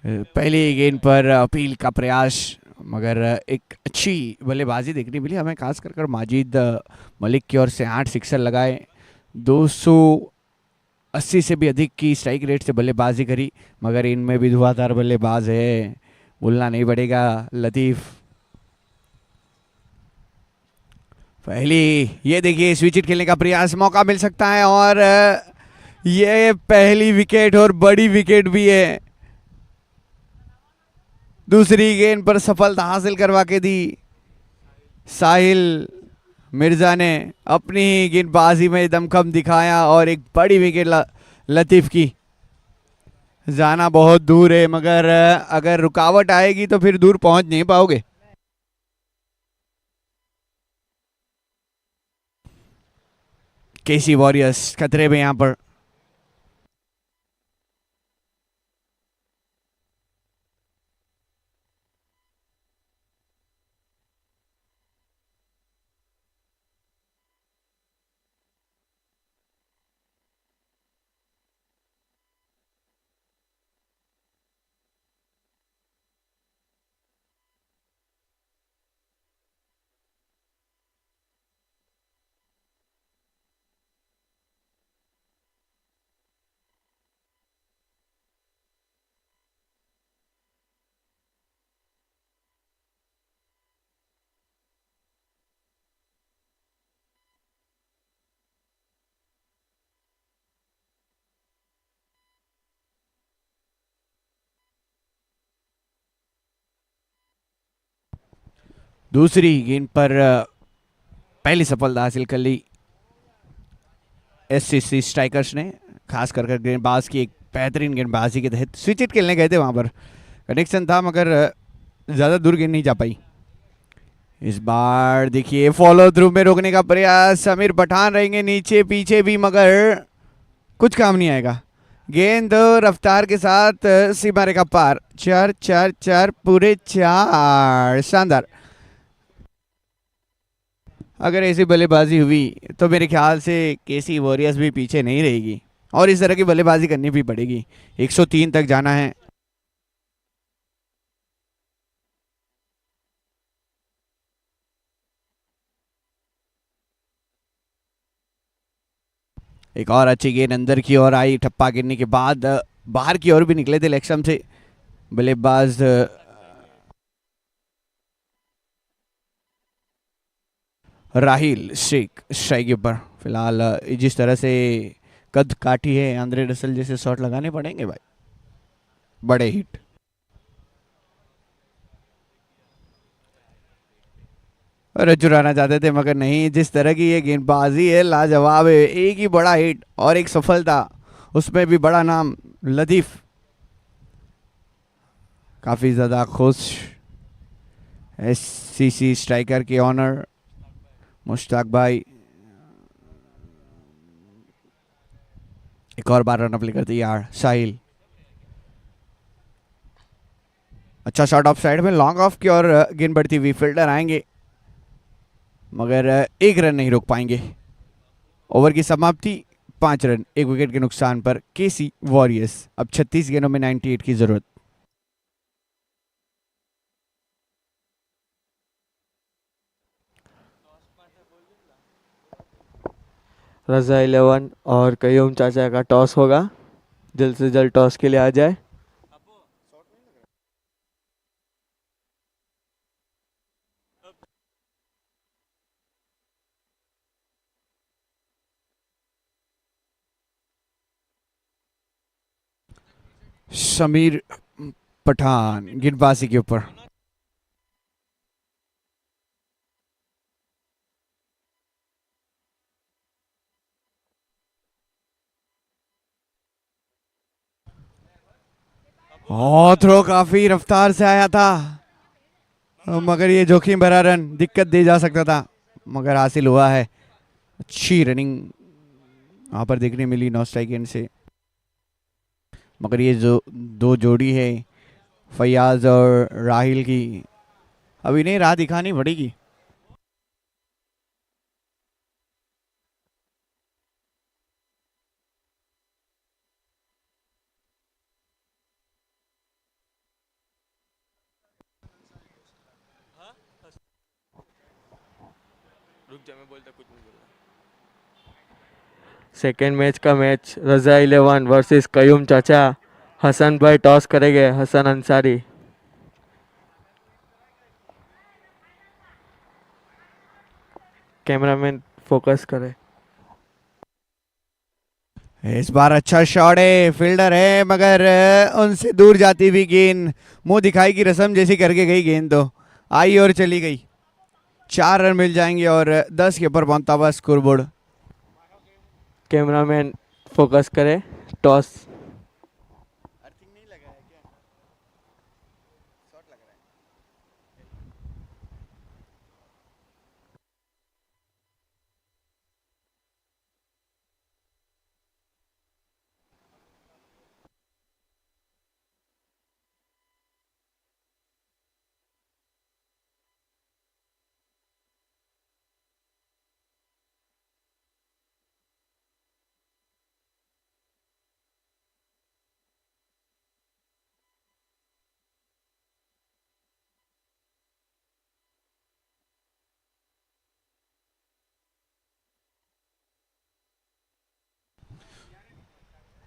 पहली गेंद पर अपील का प्रयास, मगर एक अच्छी बल्लेबाजी देखने मिली हमें, खास कर माजिद मलिक की ओर से 8 सिक्सर लगाए, 280 से भी अधिक की स्ट्राइक रेट से बल्लेबाजी करी, मगर इनमें भी धुआंधार बल्लेबाज है, भूलना नहीं पड़ेगा। लतीफ़ पहली, ये देखिए स्विच हिट खेलने का प्रयास, मौका मिल सकता है, और ये पहली विकेट और बड़ी विकेट भी है। दूसरी गेंद पर सफलता हासिल करवा के दी साहिल मिर्जा ने, अपनी ही गेंदबाजी में दमखम दिखाया और एक बड़ी विकेट लतीफ की। जाना बहुत दूर है, मगर अगर रुकावट आएगी तो फिर दूर पहुंच नहीं पाओगे। केसी वॉरियर्स खतरे में यहां पर। दूसरी गेंद पर पहली सफलता हासिल कर ली एससीसी स्ट्राइकर्स ने, खास कर गेंदबाज की एक बेहतरीन गेंदबाजी के तहत। स्विच इट खेलने गए थे, वहाँ पर कनेक्शन था मगर ज़्यादा दूर गेंद नहीं जा पाई। इस बार देखिए फॉलो थ्रू में रोकने का प्रयास, समीर पठान रहेंगे नीचे पीछे भी मगर कुछ काम नहीं आएगा। गेंद रफ्तार के साथ सीमा रेखा पार, 4 पूरे 4, शानदार। अगर ऐसी बल्लेबाजी हुई तो मेरे ख्याल से केसी वॉरियर्स भी पीछे नहीं रहेगी और इस तरह की बल्लेबाजी करनी भी पड़ेगी। 103 तक जाना है। एक और अच्छी गेंद अंदर की ओर आई, ठप्पा गिरने के बाद बाहर की ओर भी निकले थे लेग स्टंप से बल्लेबाज। राहिल शेख स्ट्राइक के ऊपर। फिलहाल जिस तरह से कद काटी है, आंद्रे रसल जैसे शॉट लगाने पड़ेंगे भाई, बड़े हिट। रजुराना चाहते थे मगर नहीं, जिस तरह की ये गेंदबाजी है लाजवाब है। एक ही बड़ा हिट और एक सफलता, उसमें भी बड़ा नाम लतीफ। काफी ज्यादा खुश एससीसी स्ट्राइकर के ऑनर मुश्ताक भाई। एक और बार रन अप लेकर तैयार साहिल। अच्छा शॉट ऑफ साइड में, लॉन्ग ऑफ की और गेंद बढ़ती हुई, फील्डर आएंगे मगर एक रन नहीं रोक पाएंगे। ओवर की समाप्ति 5 रन 1 विकेट के नुकसान पर केसी वॉरियर्स। अब 36 गेंदों में 98 की जरूरत। रजा 11 और कयूम चाचा का टॉस होगा, जल्द से जल्द टॉस के लिए आ जाए। समीर पठान गेंदबाजी के ऊपर। थ्रो काफी रफ्तार से आया था मगर ये जोखिम भरा रन दिक्कत दे जा सकता था, मगर हासिल हुआ है। अच्छी रनिंग वहां पर देखने मिली नौ स्ट्राइक एंड से। मगर ये जो दो जोड़ी है फयाज और राहिल की, अब इन्हें राह दिखानी पड़ेगी। सेकेंड मैच का मैच रजा 11 वर्सेस कयूम चाचा। हसन भाई टॉस करेंगे, हसन अंसारी। कैमरामैन फोकस करे। इस बार अच्छा शॉट है, फील्डर है मगर उनसे दूर जाती हुई गेंद, मुंह दिखाई की रस्म जैसी करके गई गेंद, तो आई और चली गई। 4 रन मिल जाएंगे और 10 के ऊपर पहुंचता हुआ स्कोरबोर्ड। कैमरामैन फोकस करे, टॉस।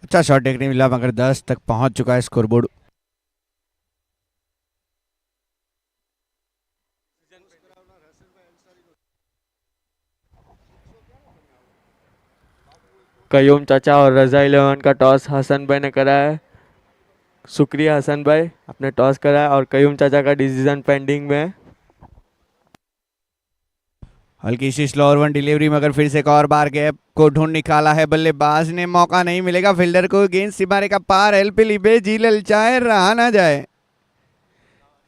अच्छा शॉट देखने मिला मगर 10 तक पहुंच चुका है स्कोरबोर्ड। कयूम चाचा और रजा 11 का टॉस हसन भाई ने करा है। शुक्रिया हसन भाई, आपने टॉस करा है और कयूम चाचा का डिसीजन पेंडिंग में है। हल्की सी स्लोअर वन डिलीवरी मगर फिर से एक और बार गैप को ढूंढ निकाला है बल्लेबाज ने, मौका नहीं मिलेगा फील्डर को, गेंद सीमारे का पार, एलपी लिबे जी ललचाए रहा ना जाए।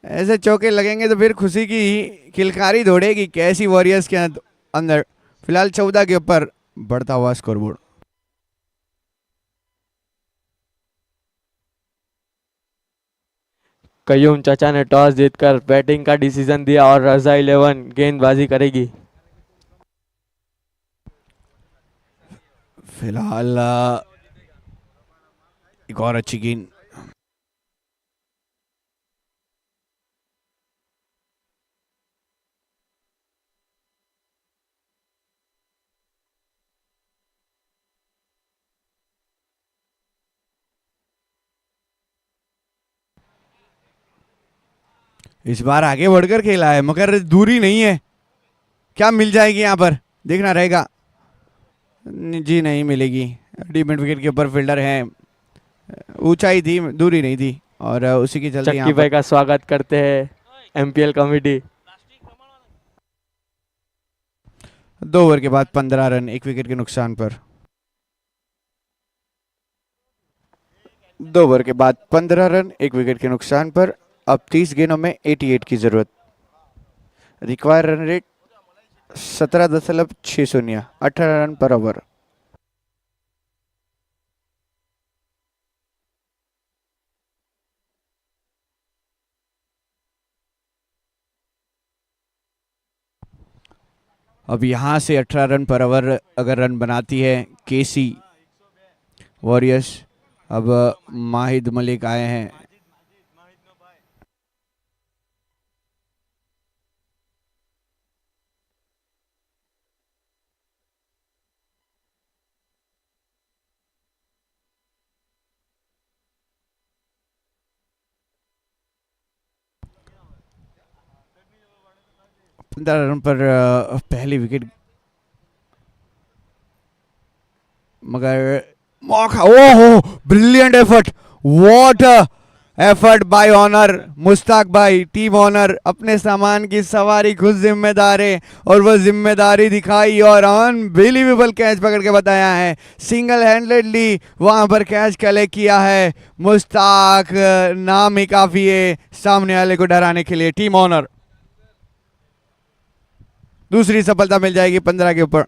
ऐसे चौके लगेंगे तो फिर खुशी की किलकारी दौड़ेगी कैसी वॉरियर्स के अंदर। फिलहाल 14 के ऊपर बढ़ता हुआ स्कोरबोर्ड। कयूम चाचा ने टॉस जीतकर बैटिंग का डिसीजन दिया और रजा 11 गेंदबाजी करेगी। फिलहाल एक और अच्छी गेंद, इस बार आगे बढ़कर खेला है मगर दूरी नहीं है, क्या मिल जाएगी यहाँ पर देखना रहेगा। जी नहीं मिलेगी, डीप विकेट के ऊपर फील्डर है, ऊंचाई थी दूरी नहीं थी और उसी की चलते चक्की भाई का स्वागत करते हैं एमपीएल कमेटी। 2 ओवर के बाद 15 रन 1 विकेट के नुकसान पर। 2 ओवर के बाद 15 रन 1 विकेट के नुकसान पर। अब 30 गेंदों में 88 की जरूरत। रिक्वायर रन रेट 17.60, 18 रन पर ओवर। अब यहां से 18 रन पर ओवर अगर रन बनाती है केसी वॉरियर्स। अब माहिद मलिक आए हैं, रन पर पहली विकेट मगर मौका। ओहो brilliant effort, what effort bye honour Mushtaq भाई, टीम ऑनर। अपने सामान की सवारी खुद जिम्मेदार है और वह जिम्मेदारी दिखाई और अनबिलीवेबल कैच पकड़ के बताया है। सिंगल हैंडेडली वहां पर कैच कलेक्ट किया है मुश्ताक, नाम ही काफी है सामने वाले को डराने के लिए। टीम ऑनर, दूसरी सफलता मिल जाएगी 15 के ऊपर।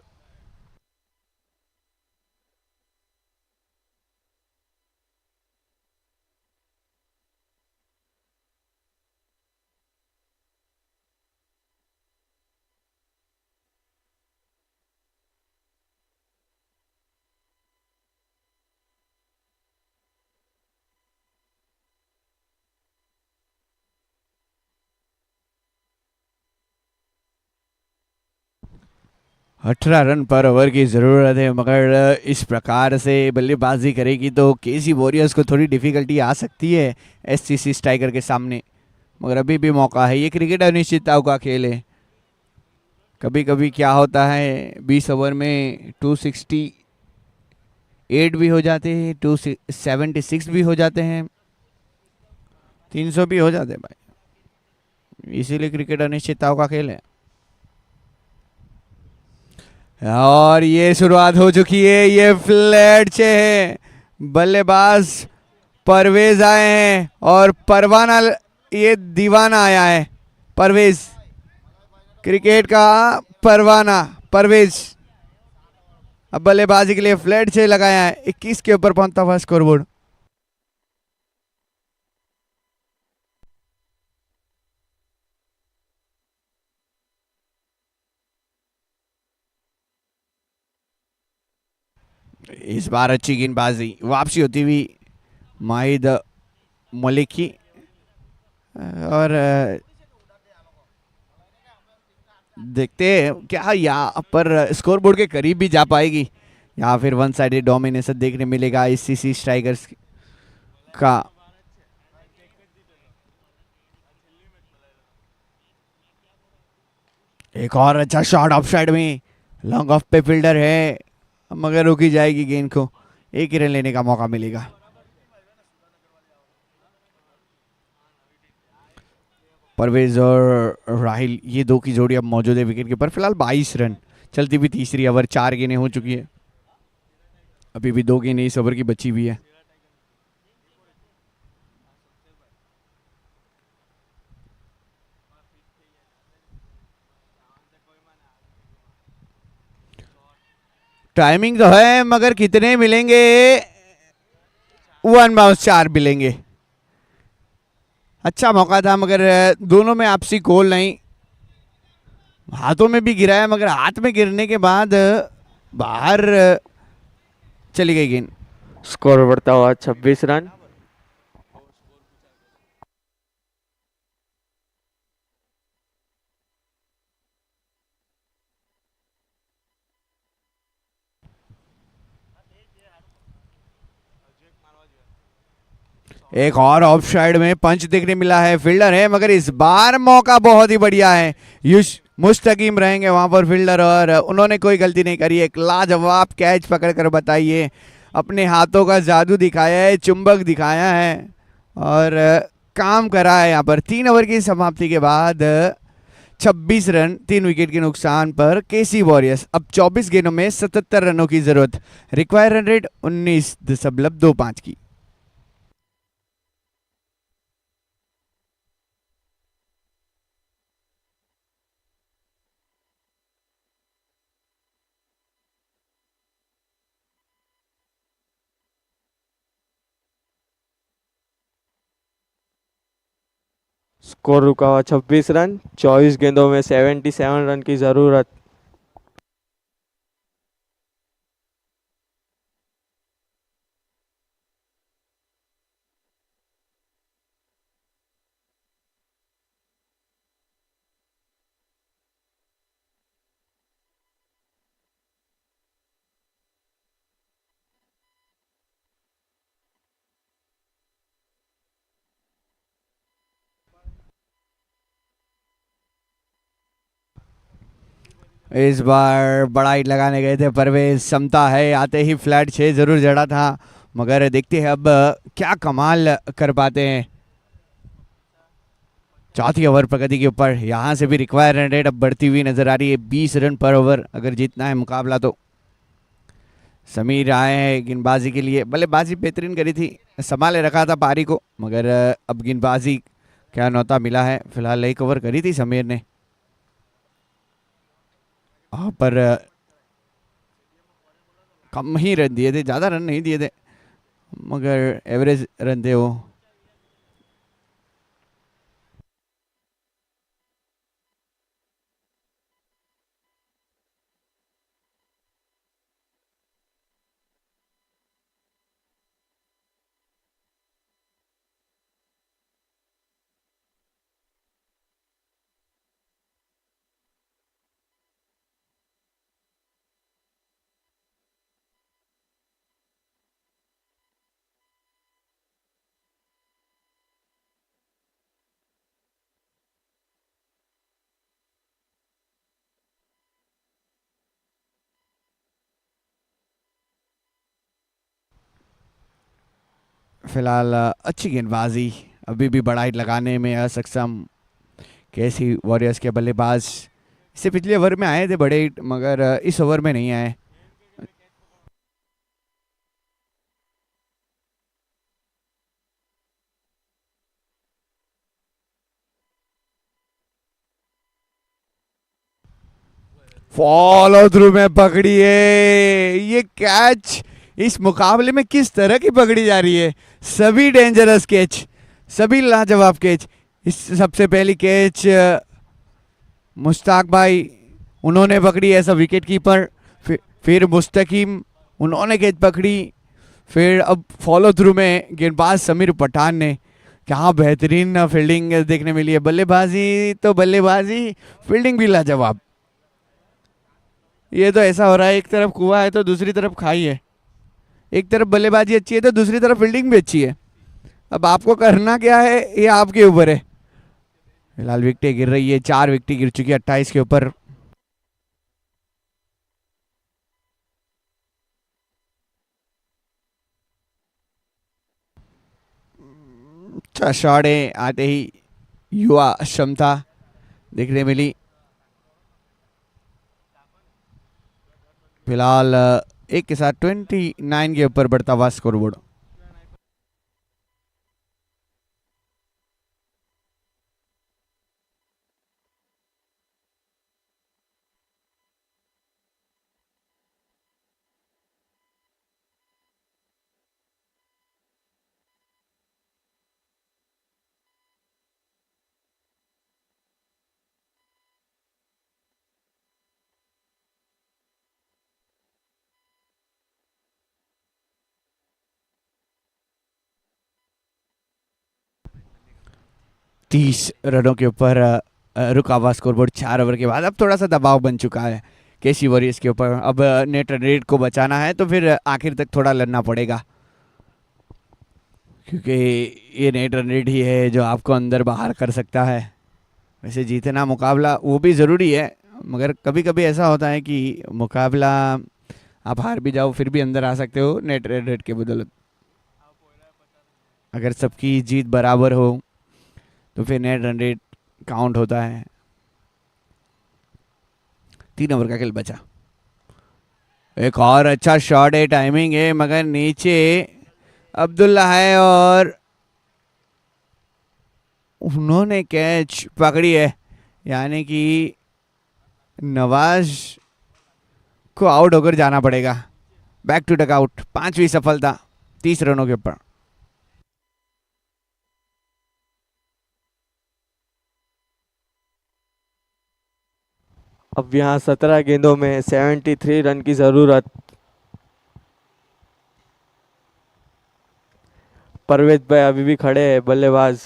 अठारह रन पर ओवर की ज़रूरत है मगर इस प्रकार से बल्लेबाजी करेगी तो केसी वॉरियर्स को थोड़ी डिफिकल्टी आ सकती है एससीसी स्ट्राइकर के सामने, मगर अभी भी मौका है। ये क्रिकेट अनिश्चितताओं का खेल है, कभी कभी क्या होता है 20 ओवर में 268 भी हो जाते हैं, 276 भी हो जाते हैं, 300 भी हो जाते हैं भाई, इसीलिए क्रिकेट अनिश्चितताओं का खेल है। और ये शुरुआत हो चुकी है, ये फ्लैट से है, बल्लेबाज परवेज आए हैं और परवाना, ये दीवाना आया है परवेज, क्रिकेट का परवाना परवेज। अब बल्लेबाजी के लिए फ्लैट से लगाया है, 21 के ऊपर पहुंचता हुआ स्कोरबोर्ड। इस बार अच्छी गेंदबाजी, वापसी होती हुई माहिद मलिक की और देखते हैं क्या यहाँ पर स्कोरबोर्ड के करीब भी जा पाएगी या फिर वन साइडेड डोमिनेशन देखने मिलेगा एससीसी स्ट्राइकर्स का। एक और अच्छा शॉट ऑफ साइड में, लॉन्ग ऑफ पे फील्डर है मगर रोकी जाएगी गेंद को, एक ही रन लेने का मौका मिलेगा। परवेज और राहिल, ये दो की जोड़ी अब मौजूद है विकेट के ऊपर। फिलहाल 22 रन, चलती हुई तीसरी ओवर, 4 गेंदें हो चुकी है, अभी भी 2 गेंदें इस ओवर की बची हुई है। टाइमिंग तो है मगर कितने मिलेंगे? 1 बाउंस 4 मिलेंगे। अच्छा मौका था मगर दोनों में आपसी गोल नहीं, हाथों में भी गिरा है मगर हाथ में गिरने के बाद बाहर चली गई गेंद। स्कोर बढ़ता हुआ 26 रन। एक और ऑफ साइड में पंच देखने मिला है, फील्डर है मगर इस बार मौका बहुत ही बढ़िया है। युष मुस्तकीम रहेंगे वहां पर फील्डर, और उन्होंने कोई गलती नहीं करी। एक लाजवाब कैच पकड़कर बताइए, अपने हाथों का जादू दिखाया है, चुंबक दिखाया है और काम करा है यहाँ पर। 3 ओवर की समाप्ति के बाद 26 रन 3 विकेट के नुकसान पर केसी वॉरियर्स अब 24 गेंदों में 77 रनों की जरूरत। रिक्वायर रन रेट 19.25 की। स्कोर रुका हुआ 26 रन, 24 गेंदों में 77 रन की जरूरत। इस बार बड़ा हिट लगाने गए थे परवेज, समता है, आते ही फ्लैट 6 जरूर जड़ा था मगर देखते हैं अब क्या कमाल कर पाते हैं। चौथी ओवर प्रगति के ऊपर, यहां से भी रिक्वायर रन रेट अब बढ़ती हुई नजर आ रही है। 20 रन पर ओवर अगर जीतना है मुकाबला तो। समीर आए हैं गेंदबाजी के लिए, बल्लेबाजी बेहतरीन करी थी, संभाले रखा था पारी को मगर अब गेंदबाजी क्या नौता मिला है। फिलहाल एक ओवर करी थी समीर ने, वहाँ पर कम ही रन दिए थे, ज़्यादा रन नहीं दिए थे मगर एवरेज रन थे वो। फिलहाल अच्छी गेंदबाजी, अभी भी बड़ा हिट लगाने में असक्षम केसी वॉरियर्स के बल्लेबाज। इससे पिछले ओवर में आए थे बड़े हिट मगर इस ओवर में नहीं आए। फॉलो थ्रू में पकड़ी है, ये कैच इस मुकाबले में किस तरह की पकड़ी जा रही है। सभी डेंजरस कैच, सभी लाजवाब कैच। इस सबसे पहली कैच मुश्ताक भाई उन्होंने पकड़ी एज अ विकेट कीपर, फिर मुस्तकीम उन्होंने कैच पकड़ी, फिर अब फॉलो थ्रू में गेंदबाज समीर पठान ने। क्या बेहतरीन फील्डिंग देखने मिली है। बल्लेबाजी तो बल्लेबाजी, फील्डिंग भी लाजवाब। ये तो ऐसा हो रहा है, एक तरफ कुआं है तो दूसरी तरफ खाई है, एक तरफ बल्लेबाजी अच्छी है तो दूसरी तरफ फील्डिंग भी अच्छी है। अब आपको करना क्या है ये आपके ऊपर है। फिलहाल विकेटें गिर रही है, 4 विकेटें गिर चुकी है 28 के ऊपर। अच्छा शॉट है आते ही युवा क्षमता देखने मिली। फिलहाल एक के साथ 29 के ऊपर बढ़ता हुआ स्कोरबोर्ड। तीस रनों के ऊपर रुका हुआ स्कोरबोर्ड 4 ओवर के बाद। अब थोड़ा सा दबाव बन चुका है केसी वॉरियर्स के ऊपर। अब नेट रन रेट को बचाना है तो फिर आखिर तक थोड़ा लड़ना पड़ेगा, क्योंकि ये नेट रन रेट ही है जो आपको अंदर बाहर कर सकता है। वैसे जीतना मुकाबला वो भी ज़रूरी है, मगर कभी कभी ऐसा होता है कि मुकाबला आप हार भी जाओ फिर भी अंदर आ सकते हो नेट रन रेट के बदौलत। अगर सबकी जीत बराबर हो तो फिर नेट रन रेट काउंट होता है। 3 ओवर का खेल बचा। एक और अच्छा शॉट है, टाइमिंग है, मगर नीचे अब्दुल्ला है और उन्होंने कैच पकड़ी है, यानी कि नवाज को आउट होकर जाना पड़ेगा। बैक टू डकआउट, 5वीं सफलता 30 रनों के ऊपर। अब यहाँ 17 गेंदों में 73 रन की ज़रूरत। परवेज भाई अभी भी खड़े हैं बल्लेबाज।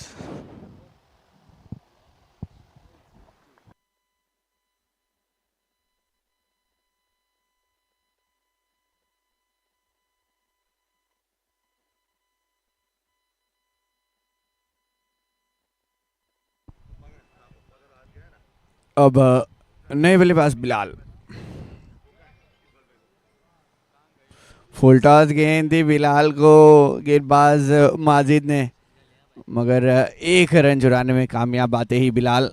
अब नए बल्लेबाज बिलाल। फुल टॉस गेंद थी बिलाल को, गेंदबाज माजिद ने, मगर 1 रन चुराने में कामयाब आते ही बिलाल।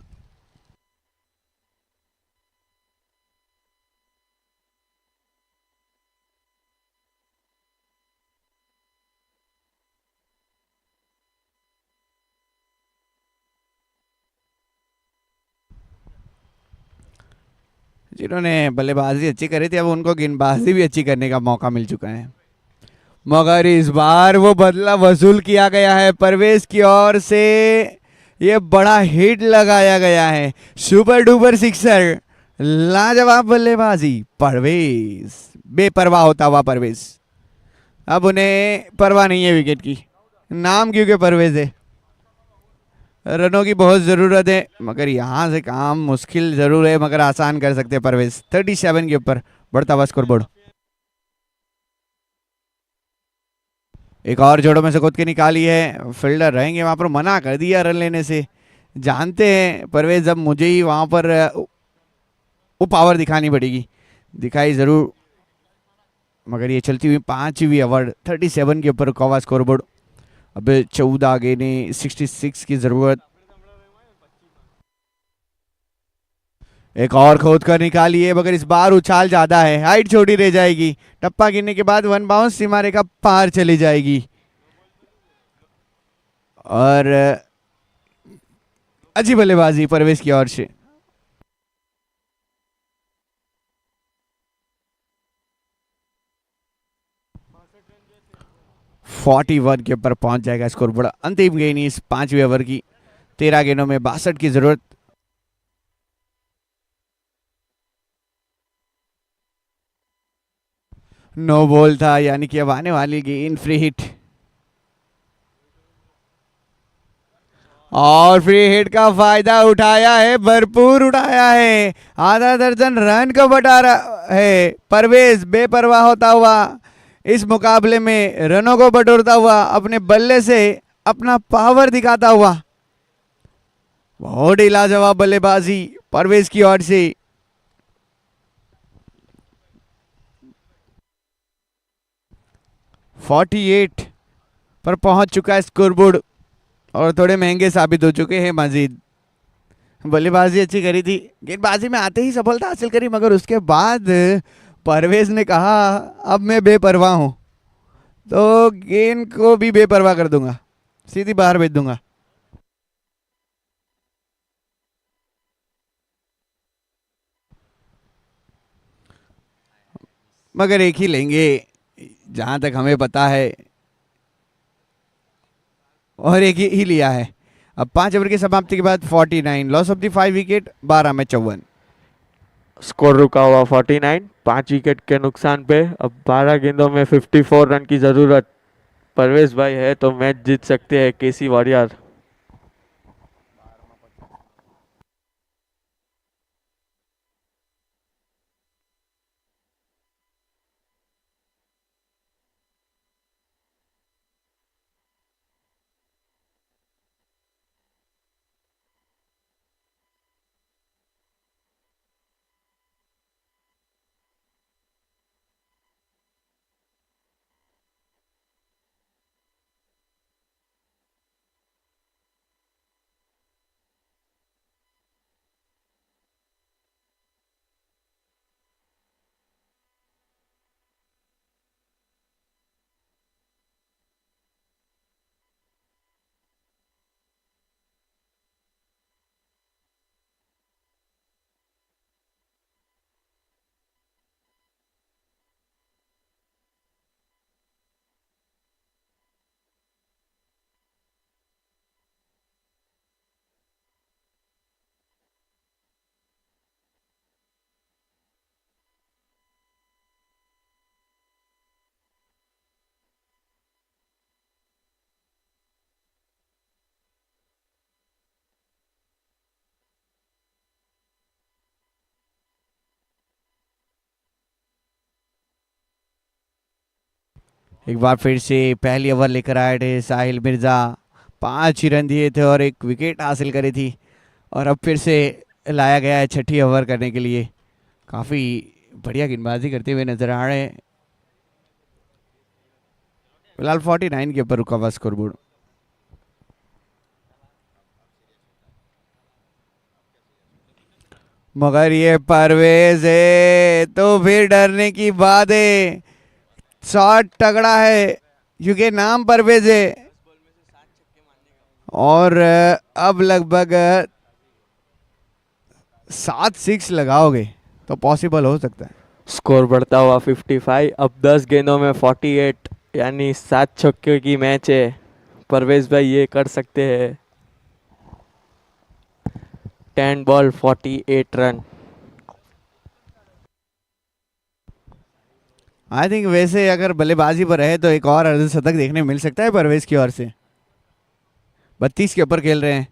जिन्होंने बल्लेबाजी अच्छी करी थी अब उनको गेंदबाजी भी अच्छी करने का मौका मिल चुका है, मगर इस बार वो बदला वसूल किया गया है। परवेज की ओर से ये बड़ा हिट लगाया गया है, सुपर डुपर सिक्सर, लाजवाब बल्लेबाजी। परवेज बेपरवाह होता हुआ परवेज, अब उन्हें परवाह नहीं है विकेट की, नाम क्योंकि परवेज है। रनों की बहुत ज़रूरत है, मगर यहाँ से काम मुश्किल ज़रूर है, मगर आसान कर सकते हैं परवेज। 37 के ऊपर बढ़ता हुआ स्कोरबोर्ड। एक और जोड़ों में से खुद की निकाली है, फील्डर रहेंगे वहाँ पर, मना कर दिया रन लेने से। जानते हैं परवेज अब मुझे ही वहाँ पर वो पावर दिखानी पड़ेगी, दिखाई ज़रूर, मगर ये चलती हुई 5वीं ओवर 37 के ऊपर कवा स्कोरबोर्ड। अब 14 गेंदे 66 की ज़रूरत। एक और खोद कर निकाली है, मगर इस बार उछाल ज़्यादा है, हाइट छोटी रह जाएगी। टप्पा गिरने के बाद 1 बाउंस सीमा रेखा पार चली जाएगी और अच्छी बल्लेबाजी परवेज की ओर से। फोर्टी 41 के ऊपर पहुंच जाएगा स्कोर बोर्ड। अंतिम गेंद इस 5वीं ओवर की, 13 गेंदों में 62 की जरूरत। नो बॉल था, यानी कि अब आने वाली गेंद फ्री हिट, और फ्री हिट का फायदा उठाया है, भरपूर उठाया है। आधा दर्जन रन को बटा रहा है परवेज, बेपरवाह होता हुआ इस मुकाबले में रनों को बटोरता हुआ, अपने बल्ले से अपना पावर दिखाता हुआ। बहुत ही लाजवाब बल्लेबाजी परवेज की ओर से। फोर्टी 48 पर पहुंच चुका है स्कोरबोर्ड। और थोड़े महंगे साबित हो चुके हैं मजीद। बल्लेबाजी अच्छी करी थी, गेंदबाजी में आते ही सफलता हासिल करी, मगर उसके बाद परवेज ने कहा अब मैं बेपरवाह हूं, तो गेंद को भी बेपरवाह कर दूंगा, सीधी बाहर भेज दूंगा। मगर एक ही लेंगे जहां तक हमें पता है, और एक ही लिया है। अब 5 ओवर की समाप्ति के बाद 49 लॉस ऑफ द 5 विकेट, 12 में 54। स्कोर रुका हुआ 49, 5 विकेट के नुकसान पे। अब 12 गेंदों में 54 रन की जरूरत परवेज भाई है तो मैच जीत सकते हैं केसी वॉरियर। एक बार फिर से पहली ओवर लेकर आए थे साहिल मिर्जा, 5 ही रन दिए थे और 1 विकेट हासिल करी थी, और अब फिर से लाया गया है छठी ओवर करने के लिए। काफ़ी बढ़िया गेंदबाजी करते हुए नजर आ रहे हैं। फिलहाल 49 के ऊपर रुका हुआ स्कोरबोर्ड। मगर ये परवेज है तो फिर डरने की बात है। शॉट तगड़ा है क्योंकि नाम परवेज है, और अब लगभग 7 6 लगाओगे तो पॉसिबल हो सकता है। स्कोर बढ़ता हुआ 55, अब 10 गेंदों में 48 यानी 7 छक्के की मैच है। परवेज भाई ये कर सकते हैं। 10 बॉल 48 रन। आई थिंक वैसे अगर बल्लेबाजी पर रहे तो एक और अर्धशतक देखने मिल सकता है परवेज की ओर से। 32 के ऊपर खेल रहे हैं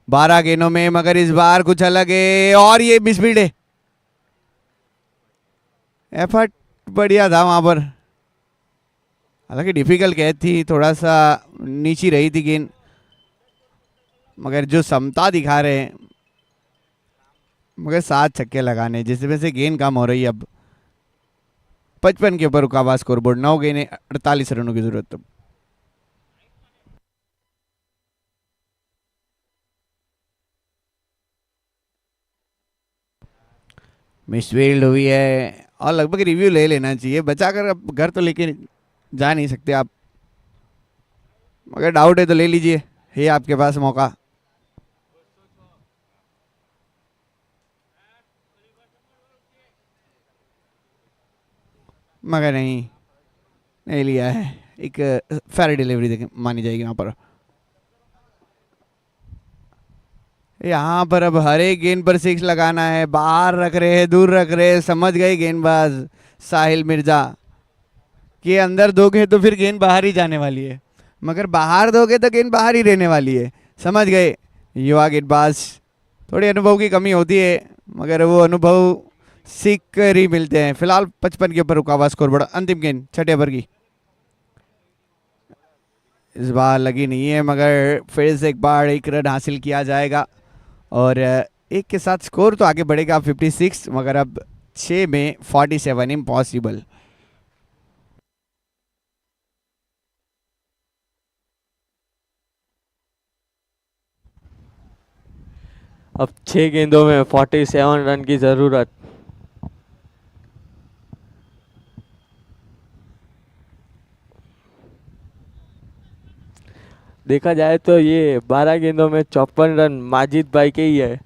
12 गेंदों में, मगर इस बार कुछ अलग है और ये मिसफील्ड है। एफर्ट बढ़िया था वहां पर, हालांकि डिफिकल्ट कैच थी, थोड़ा सा नीची रही थी गेंद, मगर जो समता दिखा रहे हैं, मगर 7 छक्के लगाने जिसमें से गेंद कम हो रही है। अब 55 के ऊपर रुका हुआ स्कोरबोर्ड, 9 गेंदें 48 रनों की जरूरत। मिसफील्ड हुई है और लगभग रिव्यू ले लेना चाहिए, बचाकर अब घर तो लेके जा नहीं सकते आप, मगर डाउट है तो ले लीजिए, है आपके पास मौका। मगर नहीं लिया है, एक फेयर डिलीवरी मानी जाएगी वहां पर। यहाँ पर अब हर एक गेंद पर 6 लगाना है, बाहर रख रहे हैं, दूर रख रहे हैं, समझ गए गेंदबाज साहिल मिर्जा कि अंदर दोगे तो फिर गेंद बाहर ही जाने वाली है, मगर बाहर दोगे तो गेंद बाहर ही रहने वाली है, समझ गए युवा गेंदबाज। थोड़ी अनुभव की कमी होती है, मगर वो अनुभव सीख कर ही मिलते हैं। फिलहाल 55 के ऊपर रुका हुआ स्कोरबोर्ड। अंतिम गेंद छठे ओवर की, इस बार लगी नहीं है, मगर फिर से एक बार 1 रन हासिल किया जाएगा और 1 के साथ स्कोर तो आगे बढ़ेगा 56, मगर अब 6 में 47 इम्पॉसिबल। अब 6 गेंदों में 47 रन की ज़रूरत। देखा जाए तो ये 12 गेंदों में 54 रन माजिद भाई के ही है।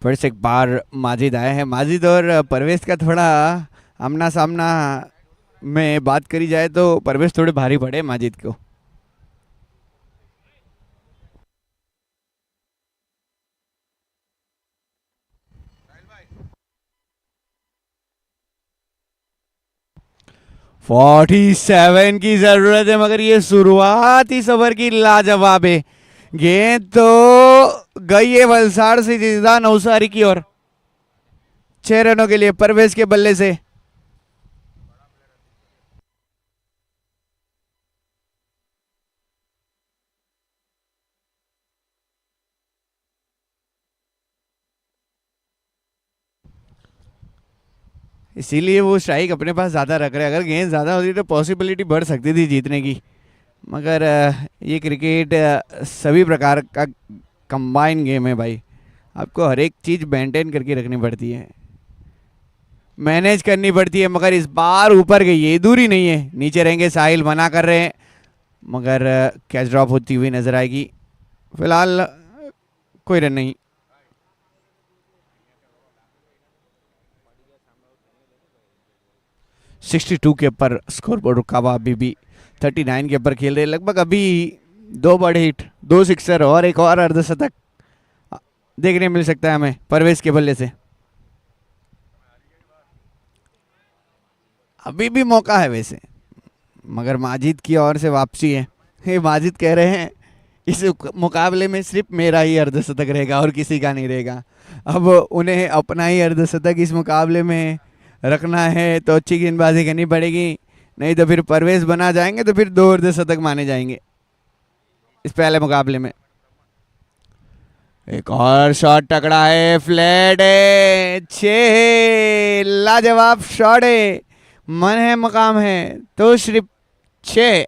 फिर से एक बार माजिद आए हैं। माजिद और परवेज का थोड़ा आमना सामना में बात करी जाए तो परवेज थोड़े भारी पड़े माजिद को। फोर्टी सेवन की जरूरत है, मगर ये शुरुआती ओवर की लाजवाब है। गेंद तो गई है वलसाड़ से जिदा नौसारी की ओर। 6 रनों के लिए परवेज के बल्ले से। इसीलिए वो स्ट्राइक अपने पास ज़्यादा रख रहे हैं। अगर गेंद ज़्यादा होती तो पॉसिबिलिटी बढ़ सकती थी जीतने की, मगर ये क्रिकेट सभी प्रकार का कंबाइन गेम है भाई। आपको हर एक चीज़ मेंटेन करके रखनी पड़ती है, मैनेज करनी पड़ती है। मगर इस बार ऊपर गई है, दूरी नहीं है। नीचे रहेंगे, साहिल मना कर रहे हैं, मगर कैच ड्रॉप होती हुई नजर आएगी। फिलहाल कोई रन नहीं। सिक्सटी टू के ऊपर स्कोर बोर्ड रुका हुआ अभी भी। 39 के ऊपर खेल रहे लगभग। अभी 2 बड़े हिट, 2 सिक्सर और एक और अर्धशतक देखने मिल सकता है हमें परवेज के बल्ले से। अभी भी मौका है वैसे, मगर माजिद की ओर से वापसी है। ये माजिद कह रहे हैं इस मुकाबले में सिर्फ मेरा ही अर्धशतक रहेगा और किसी का नहीं रहेगा। अब उन्हें अपना ही अर्धशतक इस मुकाबले में रखना है तो अच्छी गेंदबाजी करनी पड़ेगी, नहीं तो फिर परवेज बना जाएंगे तो फिर 2 अर्धशतक माने जाएंगे इस पहले मुकाबले में। एक और शॉट टकरा है, फ्लैट है, 6 लाजवाब शॉट है। मन है मकाम है तो सिर्फ 6।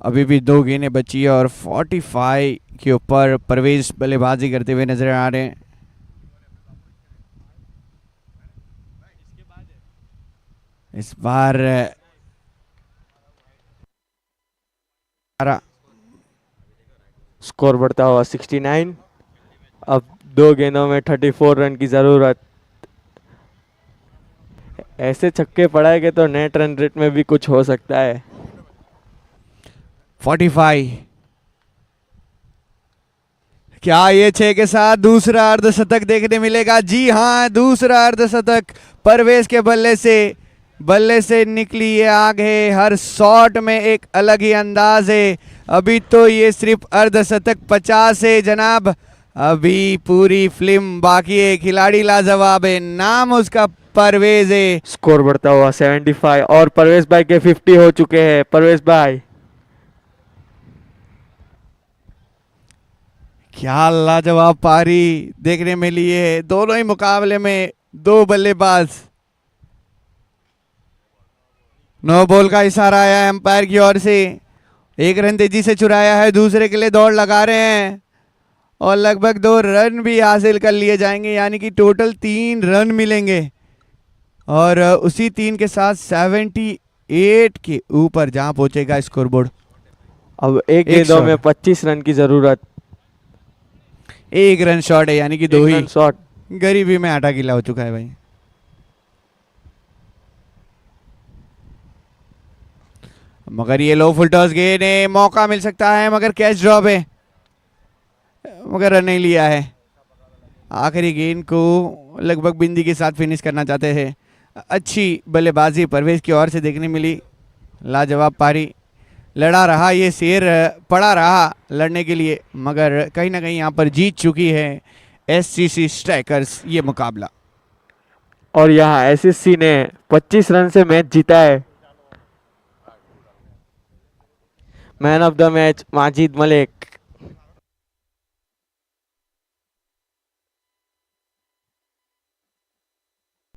अभी भी 2 गेंदें बची है और 45 के ऊपर परवेज बल्लेबाजी करते हुए नजर आ रहे हैं। इस बार स्कोर बढ़ता हुआ 69। अब 2 गेंदों में 34 रन की ज़रूरत। ऐसे छक्के पड़ाएंगे तो नेट रन रेट में भी कुछ हो सकता है। 45। क्या ये 6 के साथ दूसरा अर्धशतक देखने मिलेगा? जी हाँ, दूसरा अर्धशतक परवेज के बल्ले से निकली ये आग है। हर शॉट में एक अलग ही अंदाज है। अभी तो ये सिर्फ अर्धशतक 50 है जनाब, अभी पूरी फिल्म बाकी है। खिलाड़ी लाजवाब है, नाम उसका परवेज है। स्कोर बढ़ता हुआ 75 और परवेज भाई के 50 हो चुके हैं। परवेज भाई क्या लाजवाब पारी देखने में लिए है। दोनों ही मुकाबले में 2 बल्लेबाज। नो बॉल का इशारा आया है अंपायर की ओर से। 1 रन तेजी से चुराया है, दूसरे के लिए दौड़ लगा रहे हैं और लगभग 2 रन भी हासिल कर लिए जाएंगे, यानी कि टोटल 3 रन मिलेंगे और उसी 3 के साथ 78 के ऊपर जहां पहुंचेगा स्कोरबोर्ड। अब 1 गेंदों में 25 रन की जरूरत। 1 रन शॉट है, यानी कि 2 ही शॉट। गरीबी में आटा गीला हो चुका है भाई। मगर ये लो फुल टॉस गेंद है, मौका मिल सकता है, मगर कैच ड्रॉप है, मगर रन नहीं लिया है। आखिरी गेंद को लगभग बिंदी के साथ फिनिश करना चाहते हैं। अच्छी बल्लेबाजी परवेज की ओर से देखने मिली। लाजवाब पारी लड़ा रहा, ये शेर पड़ा रहा लड़ने के लिए, मगर कहीं ना कहीं यहाँ पर जीत चुकी है एससीसी स्ट्राइकर्स ये मुकाबला। और यहाँ एसएससी ने 25 रन से मैच जीता है। Man of the match Majid Malik.